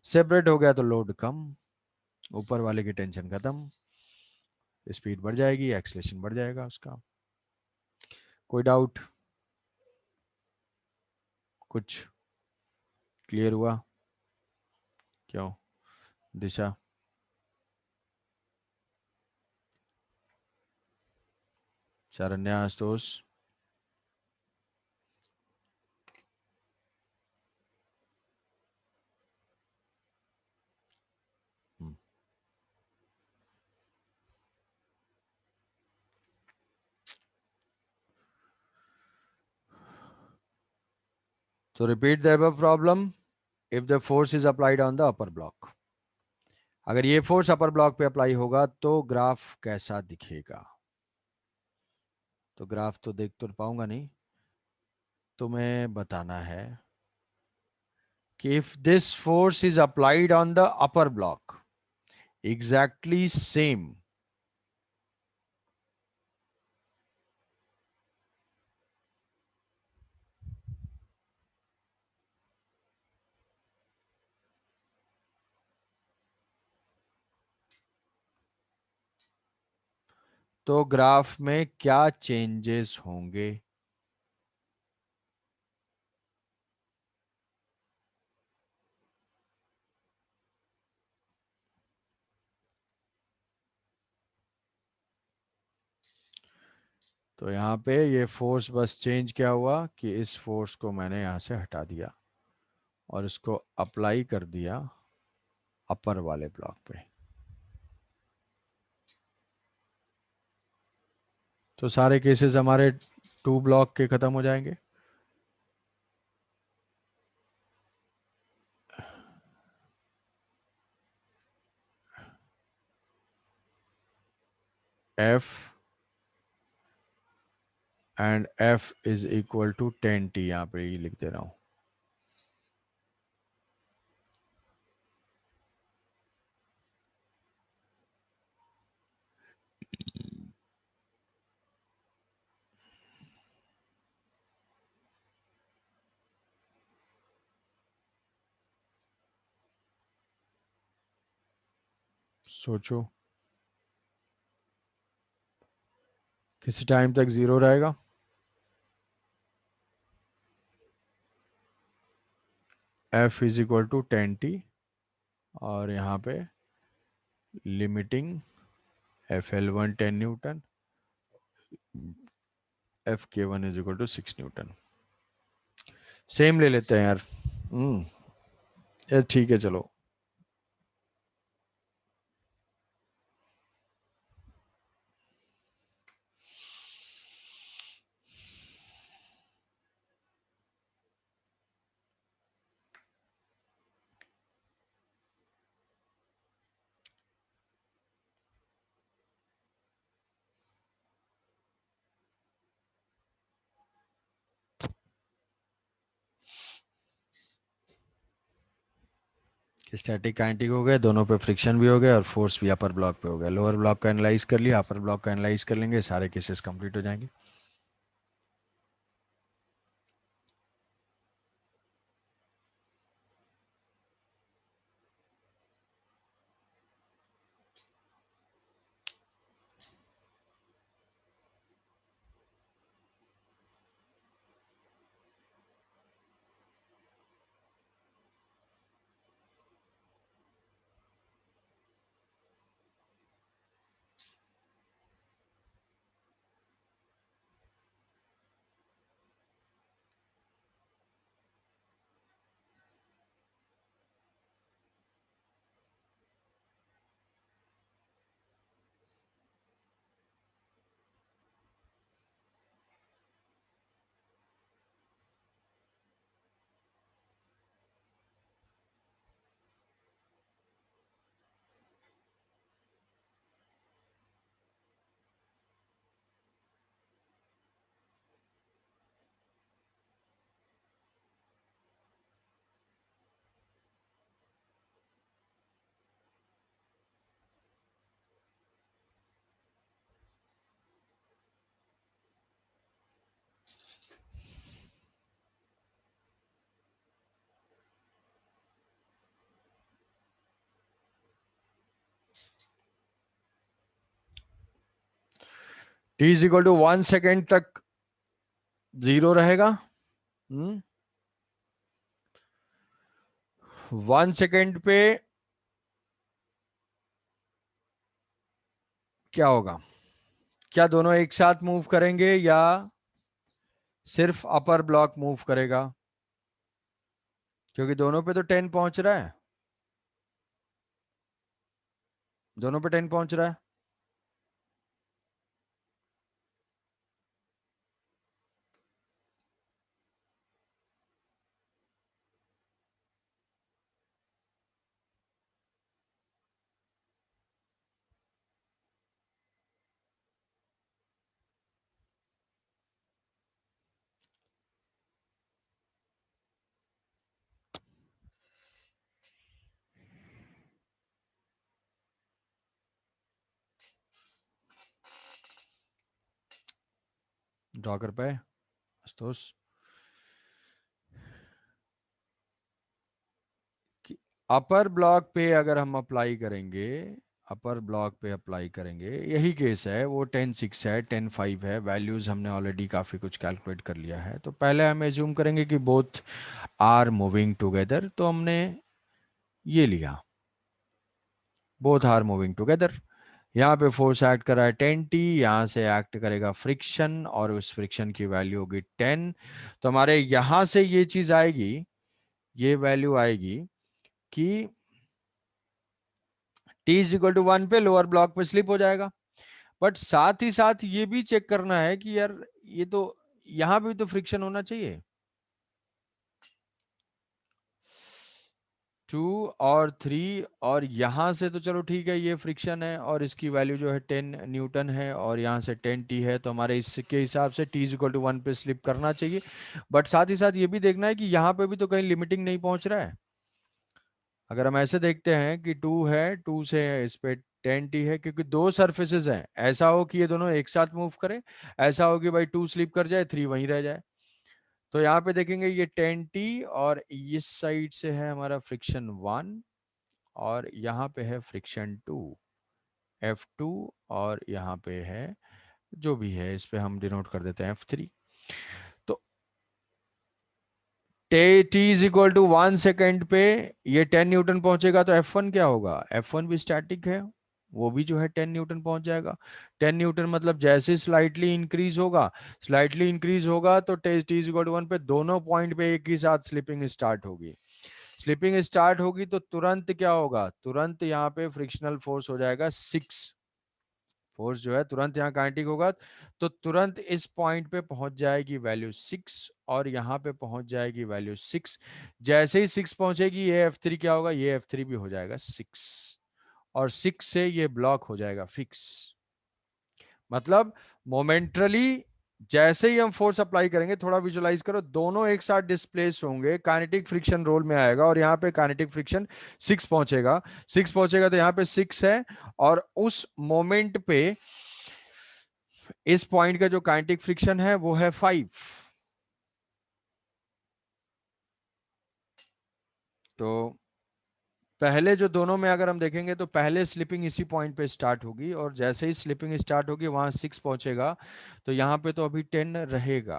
सेपरेट हो गया तो लोड कम, ऊपर वाले की टेंशन खत्म, स्पीड बढ़ जाएगी, एक्सलेशन बढ़ जाएगा उसका। कोई डाउट? कुछ क्लियर हुआ? क्यों दिशा? शरण्या, आशुतोष? हम्म, तो repeat the above problem if the force is applied on the upper block. अगर ये फोर्स अपर ब्लॉक पे अप्लाई होगा तो ग्राफ कैसा दिखेगा? तो ग्राफ तो देख तो पाऊंगा नहीं, तुम्हें बताना है कि if this force is applied on the upper block exactly same, तो ग्राफ में क्या चेंजेस होंगे? तो यहाँ पे ये फोर्स बस चेंज क्या हुआ कि इस फोर्स को मैंने यहाँ से हटा दिया और इसको अप्लाई कर दिया अपर वाले ब्लॉक पे। तो सारे केसेस हमारे टू ब्लॉक के खत्म हो जाएंगे। F and F is equal to 10t, यहाँ पे ये लिख दे रहा हूं। सोचो किसी टाइम तक जीरो रहेगा। F is equal to 10t और यहाँ पे limiting FL1 10 newton, FK1 is equal to 6 newton. Same ले लेते हैं यार। ये ठीक है चलो। स्टैटिक काइनेटिक हो गए, दोनों पे फ्रिक्शन भी हो गया और फोर्स भी अपर ब्लॉक पे हो गया। लोअर ब्लॉक का एनालाइज कर लिया, अपर ब्लॉक का एनालाइज कर लेंगे, सारे केसेस कंप्लीट हो जाएंगे। t is equal to 1 second तक 0 रहेगा। 1 सेकेंड पे क्या होगा? क्या दोनों एक साथ मूव करेंगे या सिर्फ अपर ब्लॉक मूव करेगा? क्योंकि दोनों पे तो 10 पहुंच रहा है, दोनों पे 10 पहुंच रहा है। ड्रॉ कर पाए आशुतोष? अपर ब्लॉक पे अगर हम अप्लाई करेंगे, अपर ब्लॉक पे अप्लाई करेंगे, यही केस है, वो 10 6 है, 10 5 है, वैल्यूज हमने ऑलरेडी काफ़ी कुछ कैलकुलेट कर लिया है। तो पहले हम एज्यूम करेंगे कि बोथ आर मूविंग टुगेदर, तो हमने ये लिया, बोथ आर मूविंग टुगेदर। यहाँ पे फोर्स एक्ट कर रहा है 10T, यहाँ से एक्ट करेगा फ्रिक्शन और उस फ्रिक्शन की वैल्यू होगी 10। तो हमारे यहाँ से ये चीज आएगी, ये वैल्यू आएगी कि T इज इक्वल टू 1 पे लोअर ब्लॉक पे स्लिप हो जाएगा। बट साथ ही साथ ये भी चेक करना है कि यार ये तो यहाँ भी तो फ्रिक्शन होना चाहिए। 2 और 3, और यहाँ से तो चलो ठीक है, ये फ्रिक्शन है और इसकी वैल्यू जो है 10 न्यूटन है और यहाँ से 10T है, तो हमारे इसके हिसाब से T is equal to 1 pay slip करना चाहिए। बट साथ ही साथ ये भी देखना है कि यहाँ पे भी तो कहीं लिमिटिंग नहीं पहुंच रहा है। अगर हम ऐसे देखते हैं कि 2 है, 2 से इस पे 10T है, क्योंकि दो सरफेसेस हैं, ऐसा हो कि ये दोनों एक साथ मूव करें, ऐसा हो कि भाई 2 स्लिप कर जाए, 3 वहीं रह जाए। तो यहाँ पे देखेंगे ये 10T और इस साइड से है हमारा फ्रिक्शन 1 और यहाँ पे है फ्रिक्शन 2, F2, और यहाँ पे है जो भी है, इस पे हम डिनोट कर देते हैं F3। तो T is equal to 1 second पे ये 10 न्यूटन पहुंचेगा, तो F1 क्या होगा? F1 भी स्टैटिक है, वो भी जो है 10 न्यूटन पहुंच जाएगा। 10 न्यूटन मतलब जैसे स्लाइटली इंक्रीज होगा तो टी इज इक्वल टू 1 पे दोनों पॉइंट पे एक ही साथ स्लिपिंग स्टार्ट होगी। स्लिपिंग स्टार्ट होगी तो तुरंत क्या होगा? तुरंत यहाँ पे फ्रिक्शनल फोर्स हो जाएगा 6। फोर्स जो है तुरंत यहाँ काइनेटिक होगा, तो तुरंत इस पॉइंट पे पहुंच जाएगी वैल्यू 6 और यहाँ पे पहुंच जाएगी वैल्यू 6। जैसे ही 6 पहुंचेगी ये F3 क्या होगा? ये F3 भी हो जाएगा 6 और 6 से ये ब्लॉक हो जाएगा फिक्स। मतलब मोमेंटरली जैसे ही हम फोर्स अप्लाई करेंगे, थोड़ा विजुलाइज करो, दोनों एक साथ डिस्प्लेस होंगे, काइनेटिक फ्रिक्शन रोल में आएगा और यहाँ पे काइनेटिक फ्रिक्शन 6 पहुंचेगा। 6 पहुंचेगा तो यहाँ पे 6 है और उस मोमेंट पे इस पॉइंट का जो काइनेटिक फ्रिक्शन है वो है 5। तो पहले जो दोनों में अगर हम देखेंगे तो पहले स्लिपिंग इसी पॉइंट पे स्टार्ट होगी और जैसे ही स्लिपिंग स्टार्ट होगी वहां 6 पहुंचेगा, तो यहाँ पे तो अभी 10 रहेगा।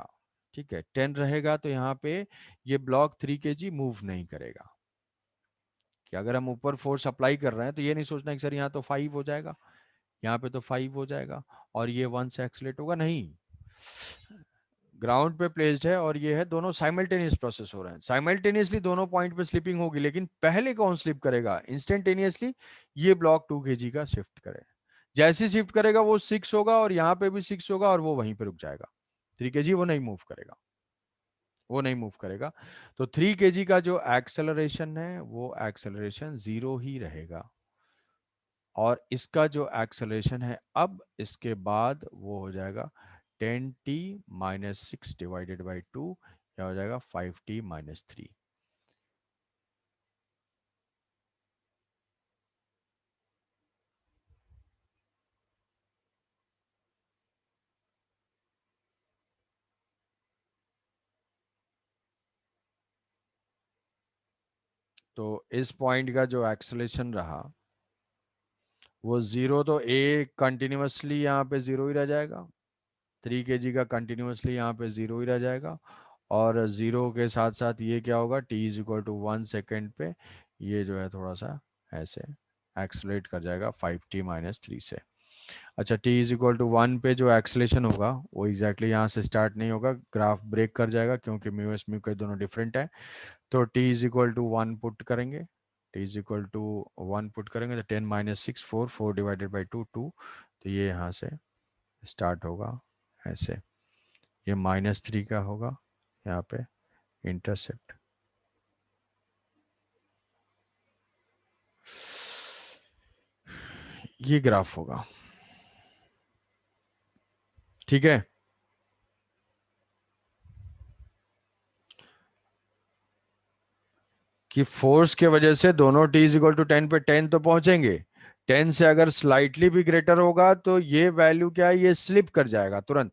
ठीक है, 10 रहेगा तो यहाँ पे ये ब्लॉक 3 kg मूव नहीं करेगा। कि अगर हम ऊपर फोर्स अप्लाई कर रहे हैं तो ये नहीं सोचना कि सर यहाँ तो 5 हो जाएगा, यहाँ पे तो 5 हो जाएगा और ये 1 से एक्सलेट होगा, नहीं। ग्राउंड पे प्लेस्ड है और ये है, दोनों साइमल्टेनियस प्रोसेस हो रहे हैं, साइमल्टेनियसली दोनों पॉइंट पे स्लिपिंग होगी, लेकिन पहले कौन स्लिप करेगा इंस्टेंटेनियसली? ये ब्लॉक 2 kg का शिफ्ट करे, जैसे शिफ्ट करेगा वो 6 होगा और यहाँ पे भी 6 होगा और वो वहीं पे रुक जाएगा। 3 kg वो नहीं मूव करेगा, वो नहीं मूव करेगा। तो 3 kg का जो एक्सेलरेशन है वो एक्सेलरेशन 0 ही रहेगा और इसका जो एक्सेलरेशन है अब इसके बाद वो हो जाएगा 10T माइनस 6 डिवाइडेड बाई 2, या हो जाएगा 5T माइनस 3। तो इस पॉइंट का जो एक्सेलरेशन रहा वो 0, तो ए कंटिन्यूसली यहाँ पे 0 ही रह जाएगा। 3 kg का कंटिन्यूसली यहाँ पे 0 ही रह जाएगा, और 0 के साथ साथ ये क्या होगा, t=1 सेकेंड पे ये जो है थोड़ा सा ऐसे एक्सलेट कर जाएगा 5t-3 से। अच्छा, t=1 पे जो एक्सलेशन होगा वो एग्जैक्टली यहाँ से स्टार्ट नहीं होगा, ग्राफ ब्रेक कर जाएगा क्योंकि म्यू एस म्यू के दोनों डिफरेंट है। तो t=1 पुट करेंगे, t=1 पुट करेंगे तो 10 - 6 4 4 डिवाइडेड बाई 2 2, तो ये यहाँ से स्टार्ट होगा ऐसे, ये -3 का होगा यहाँ पे इंटरसेप्ट। ये ग्राफ होगा, ठीक है। कि फोर्स के वजह से दोनों t=10 पे 10 तो पहुंचेंगे, 10 से अगर स्लाइटली भी ग्रेटर होगा तो ये वैल्यू क्या है, ये स्लिप कर जाएगा तुरंत,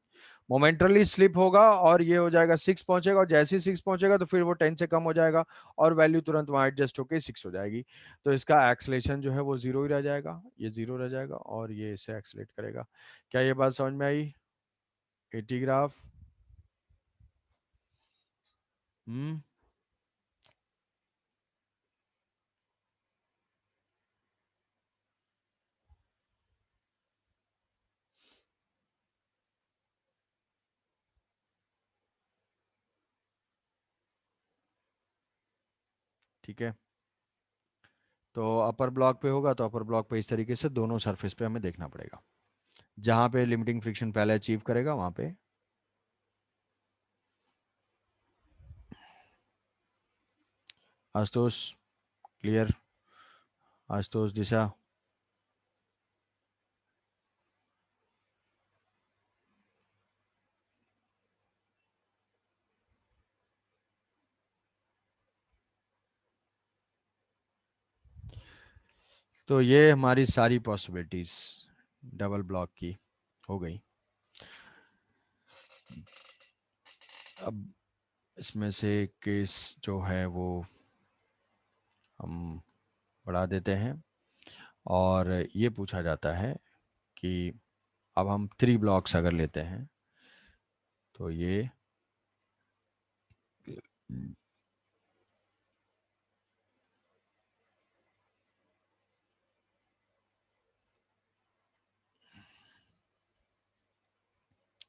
मोमेंटरली स्लिप होगा और ये हो जाएगा 6 पहुंचेगा, और जैसे ही 6 पहुंचेगा तो फिर वो 10 से कम हो जाएगा और वैल्यू तुरंत वहां एडजस्ट होकर 6 हो जाएगी। तो इसका एक्सलेशन जो है वो 0 ही रह जाएगा, ये 0 रह जाएगा और ये इसे एक्सलेट करेगा। क्या ये बात समझ में आई? Eighty graph. हम्म। ठीक है, तो अपर ब्लॉक पे होगा तो अपर ब्लॉक पे इस तरीके से दोनों सरफेस पे हमें देखना पड़ेगा, जहां पे लिमिटिंग फ्रिक्शन पहले अचीव करेगा वहां पे। आशुतोष क्लियर? आशुतोष दिशा? तो ये हमारी सारी पॉसिबिलिटीज डबल ब्लॉक की हो गई। अब इसमें से केस जो है वो हम बढ़ा देते हैं, और ये पूछा जाता है कि अब हम 3 ब्लॉक्स अगर लेते हैं तो ये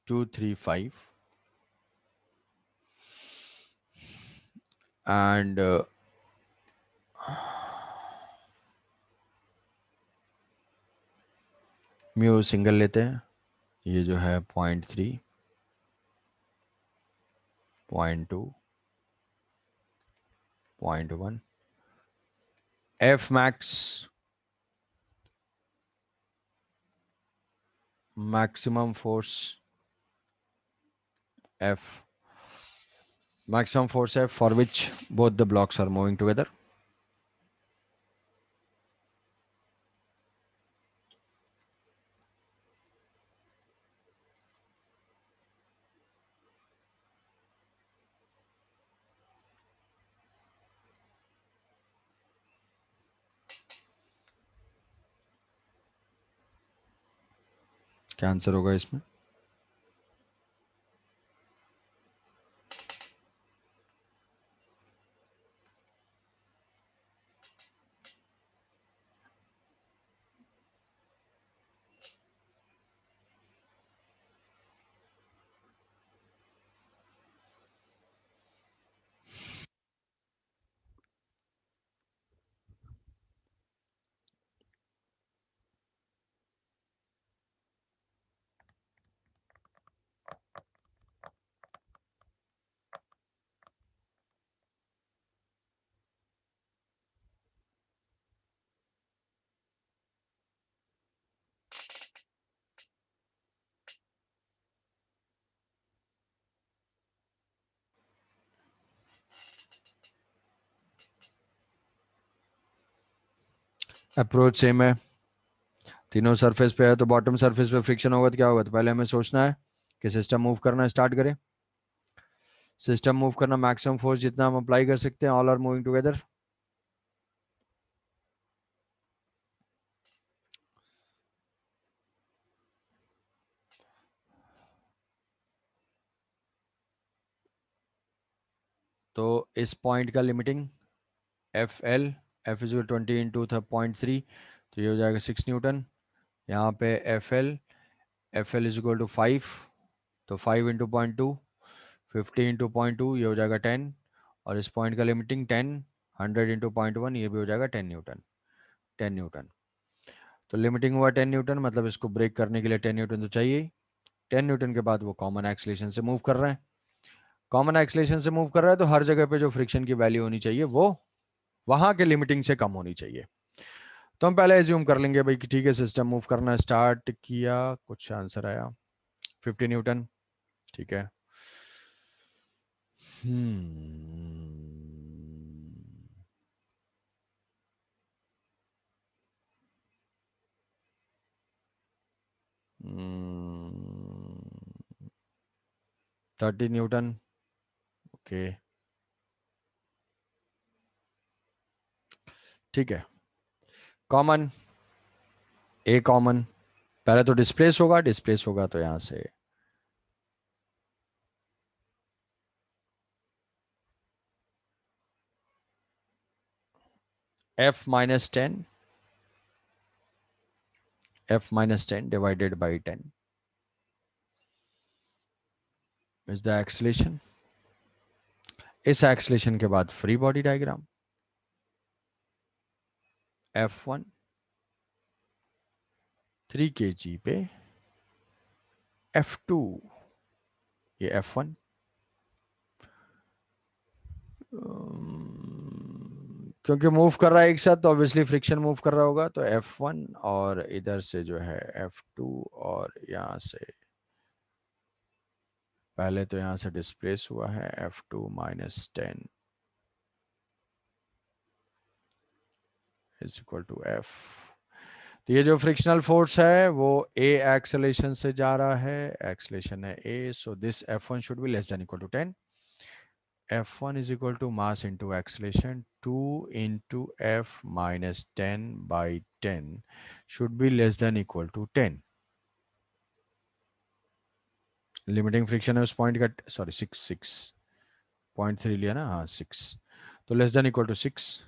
2 3 5 एंड म्यू सिंगल लेते हैं, ये जो है 0.3 0.2 0.1 F max maximum force F, maximum force F for which both the blocks are moving together. क्या आंसर होगा इसमें? अप्रोच सेम है, तीनों सरफेस पे है, तो बॉटम सरफेस पे फ्रिक्शन होगा तो क्या होगा, तो पहले हमें सोचना है कि सिस्टम मूव करना स्टार्ट करें। सिस्टम मूव करना, मैक्सिमम फोर्स जितना हम अप्लाई कर सकते हैं, ऑल आर मूविंग टुगेदर। तो इस पॉइंट का limiting F L, F is 20 into 0.3, तो ये हो जाएगा 6 न्यूटन। यहाँ पे F L is equal to 5, तो 5 इंटू 0.2, 50 इंटू 0.2, ये हो जाएगा 10। और इस पॉइंट का लिमिटिंग 10, 100 इंटू 0.1, ये भी हो जाएगा 10 न्यूटन, 10 न्यूटन। तो लिमिटिंग हुआ 10 न्यूटन, मतलब इसको ब्रेक करने के लिए 10 न्यूटन तो चाहिए ही। 10 न्यूटन के बाद वो कॉमन एक्सलेशन से मूव कर रहा है। कॉमन एक्सलेशन से मूव कर रहा है तो हर जगह पे जो फ्रिक्शन की वैल्यू होनी चाहिए वो वहां के लिमिटिंग से कम होनी चाहिए। तो हम पहले एज्यूम कर लेंगे भाई कि ठीक है, सिस्टम मूव करना स्टार्ट किया, कुछ आंसर आया 50 न्यूटन, ठीक है। हम्म 30 न्यूटन, ओके, ठीक है। कॉमन, ए कॉमन, पहले तो डिस्प्लेस होगा, डिस्प्लेस होगा तो यहां से F minus 10, F minus 10 divided by 10 is the acceleration. इस एक्सलेशन के बाद free body diagram, F1 3 kg पे, F2 ये F1, क्योंकि मूव कर रहा है एक साथ तो ऑब्वियसली फ्रिक्शन मूव कर रहा होगा, तो F1 और इधर से जो है F2, और यहाँ से पहले तो यहाँ से डिस्प्लेस हुआ है F2 minus 10 is equal to F। तो ये जो फ्रिक्शनल फोर्स है वो ए एक्सेलेरेशन से जा रहा है, एक्सेलेरेशन है A, so this F1 should be less than equal to 10। F1 is equal to mass into acceleration 2 into F minus 10 by 10 should be less than equal to 10। Limiting friction है उस point का, sorry 6.3 लिया ना, हाँ 6, तो less than equal to 6,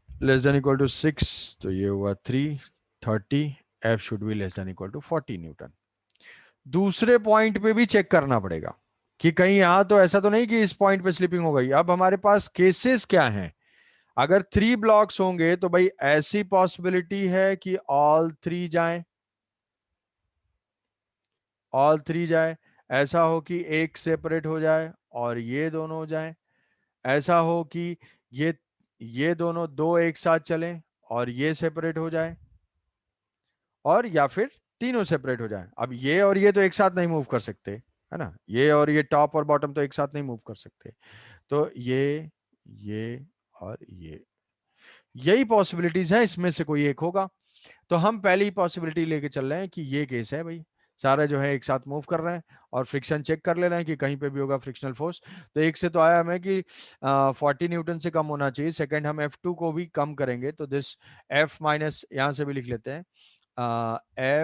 less than equal to 6, तो ये हुआ 330, F should be less than equal to 40 newton. दूसरे पॉइंट पे भी चेक करना पड़ेगा कि कहीं यहां तो ऐसा तो नहीं कि इस पॉइंट पे स्लिपिंग हो गई। अब हमारे पास केसेस क्या हैं, अगर 3 ब्लॉक्स होंगे तो भाई ऐसी पॉसिबिलिटी है कि ऑल 3 जाएं, ऑल 3 जाए, ऐसा हो कि एक सेपरेट हो जाए और ये दोनों हो जाए, ऐसा हो कि ये ये दोनों दो एक साथ चलें और ये सेपरेट हो जाए, और या फिर तीनों सेपरेट हो जाए। अब ये और ये तो एक साथ नहीं मूव कर सकते, है ना, ये और ये टॉप और बॉटम तो एक साथ नहीं मूव कर सकते, तो ये और ये, यही पॉसिबिलिटीज है, इसमें से कोई एक होगा। तो हम पहली पॉसिबिलिटी लेके चल रहे हैं कि ये केस है भाई, सारे जो है एक साथ मूव कर रहे हैं और फ्रिक्शन चेक कर ले रहे हैं कि कहीं पे भी होगा फ्रिक्शनल फोर्स। तो एक से तो आया हमें कि 40 न्यूटन से कम होना चाहिए, सेकंड हम F2 को भी कम करेंगे, तो दिस F माइनस, यहाँ से भी लिख लेते हैं,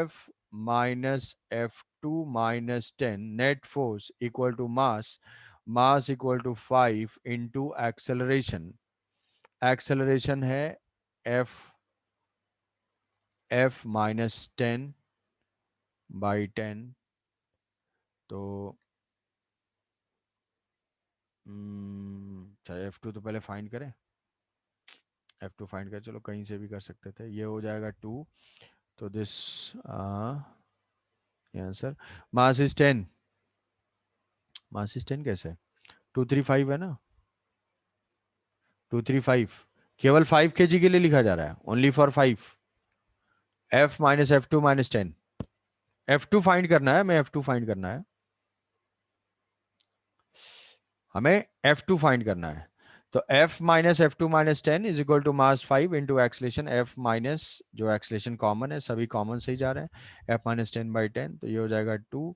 F minus F2 minus 10 net force equal to mass, mass equal to 5 into acceleration, acceleration है F, F माइनस 10 बाई 10, तो चाहे F2 तो पहले फाइंड करें, F2 फाइंड करें, चलो कहीं से भी कर सकते थे, ये हो जाएगा 2, तो this answer, mass is 10, mass is 10 कैसे, 235 है ना, 235, केवल 5 kg के लिए लिखा जा रहा है, only for 5, F minus F2 minus 10, F2 find करना है, हमें F2 फाइंड करना है, हमें F2 फाइंड करना है। तो F minus F2 minus 10 is equal to mass 5 into acceleration F minus, जो एक्सलेशन कॉमन है, सभी कॉमन से ही जा रहे हैं, F माइनस 10 बाई 10, तो ये हो जाएगा 2,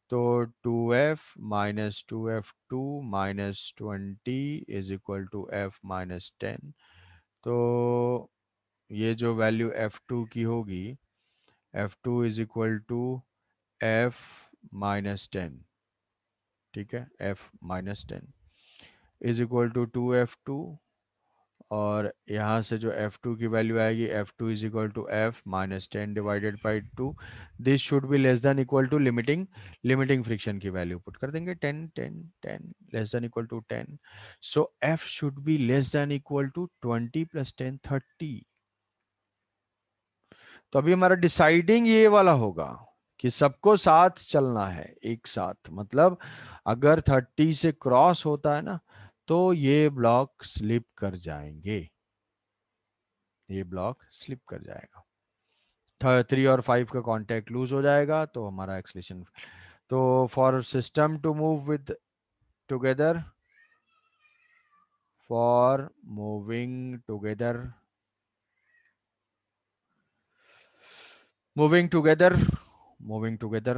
तो 2F minus 2F2 minus 20 is equal to F minus 10। तो ये जो वैल्यू F2 की होगी, F2 is equal to F minus 10, ठीक है, F minus 10 is equal to 2F2, और यहाँ से जो F2 की वैल्यू आएगी, F2 is equal to F minus 10 divided by 2, this should be less than equal to limiting friction की value put कर देंगे 10 10 10 less than equal to 10, so F should be less than equal to 20 plus 10 30। तो अभी हमारा deciding ये वाला होगा कि सबको साथ चलना है एक साथ, मतलब अगर 30 से क्रॉस होता है ना तो ये ब्लॉक स्लिप कर जाएंगे, ये ब्लॉक स्लिप कर जाएगा, 3 और 5 का कांटेक्ट लूज हो जाएगा तो हमारा एक्सलेशन। तो for system to move with together, for moving together, moving together moving together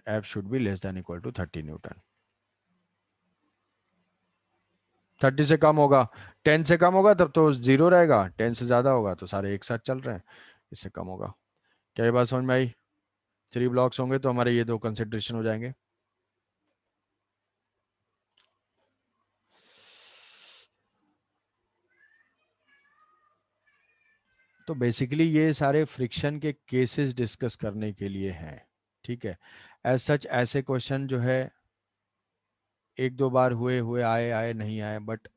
F should be less than equal to 30 newton. 30 से कम होगा, 10 से कम होगा तब तो जीरो रहेगा, 10 से ज्यादा होगा तो सारे एक साथ चल रहे हैं, इससे कम होगा। क्या ये बात समझ में आई? 3 ब्लॉक्स होंगे तो हमारे ये 2 कंसिडरेशन हो जाएंगे। तो बेसिकली ये सारे फ्रिक्शन के केसेस डिस्कस करने के लिए हैं, ठीक है। एज सच ऐसे क्वेश्चन जो है एक दो बार हुए हुए आए आए नहीं आए, बट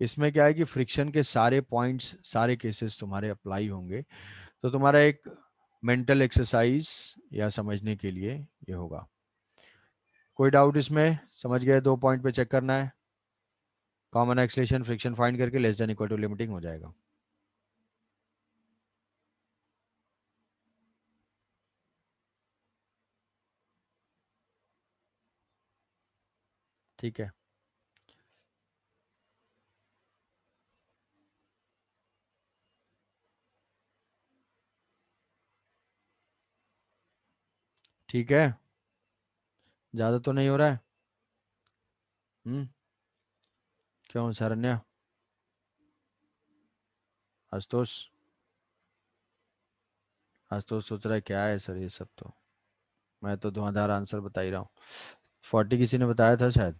इसमें क्या है कि फ्रिक्शन के सारे पॉइंट्स सारे केसेस तुम्हारे अप्लाई होंगे, तो तुम्हारा एक मेंटल एक्सरसाइज या समझने के लिए ये होगा। कोई डाउट इसमें? समझ गए? 2 पॉइंट पे चेक करना है, कॉमन एक्सलेशन फ्रिक्शन फाइंड करके less than equal to limiting हो जाएगा। ठीक है, ठीक है, ज्यादा तो नहीं हो रहा है? क्यों शरण्या, आशुतोष? आशुतोष सोच रहा है क्या है सर ये सब, तो मैं तो धुआंधार आंसर बता ही रहा हूँ। 40 किसी ने बताया था शायद,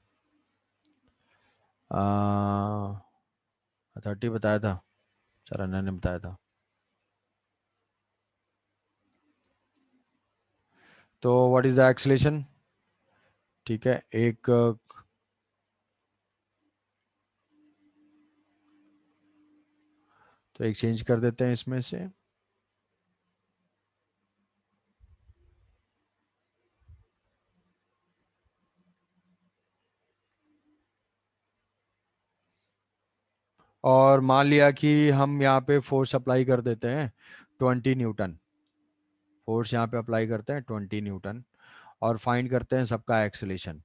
30 बताया था, शरण्या ने बताया था। तो व्हाट इज द एक्सलेशन? ठीक है, एक तो एक चेंज कर देते हैं इसमें से, और मान लिया कि हम यहाँ पे फोर्स अप्लाई कर देते हैं 20 न्यूटन, फोर्स यहाँ पे अप्लाई करते हैं 20 न्यूटन, और फाइंड करते हैं सबका एक्सेलेशन।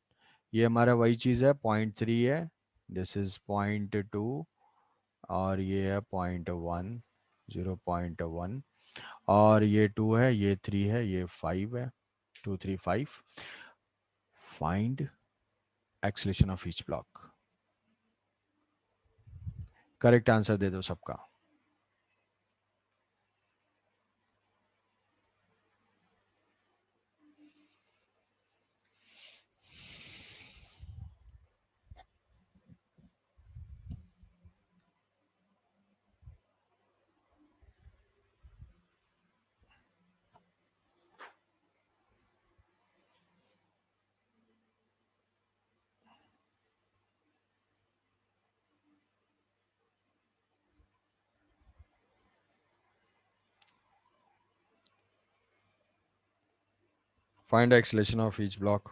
ये हमारा वही चीज़ है, 0.3 है, दिस इज 0.2, और ये है 0.1, 0.1, और ये 2 है, ये 3 है, ये 5 है, 2 3 5। Find acceleration of each block. Correct answer दे दो सबका। Find acceleration of each block.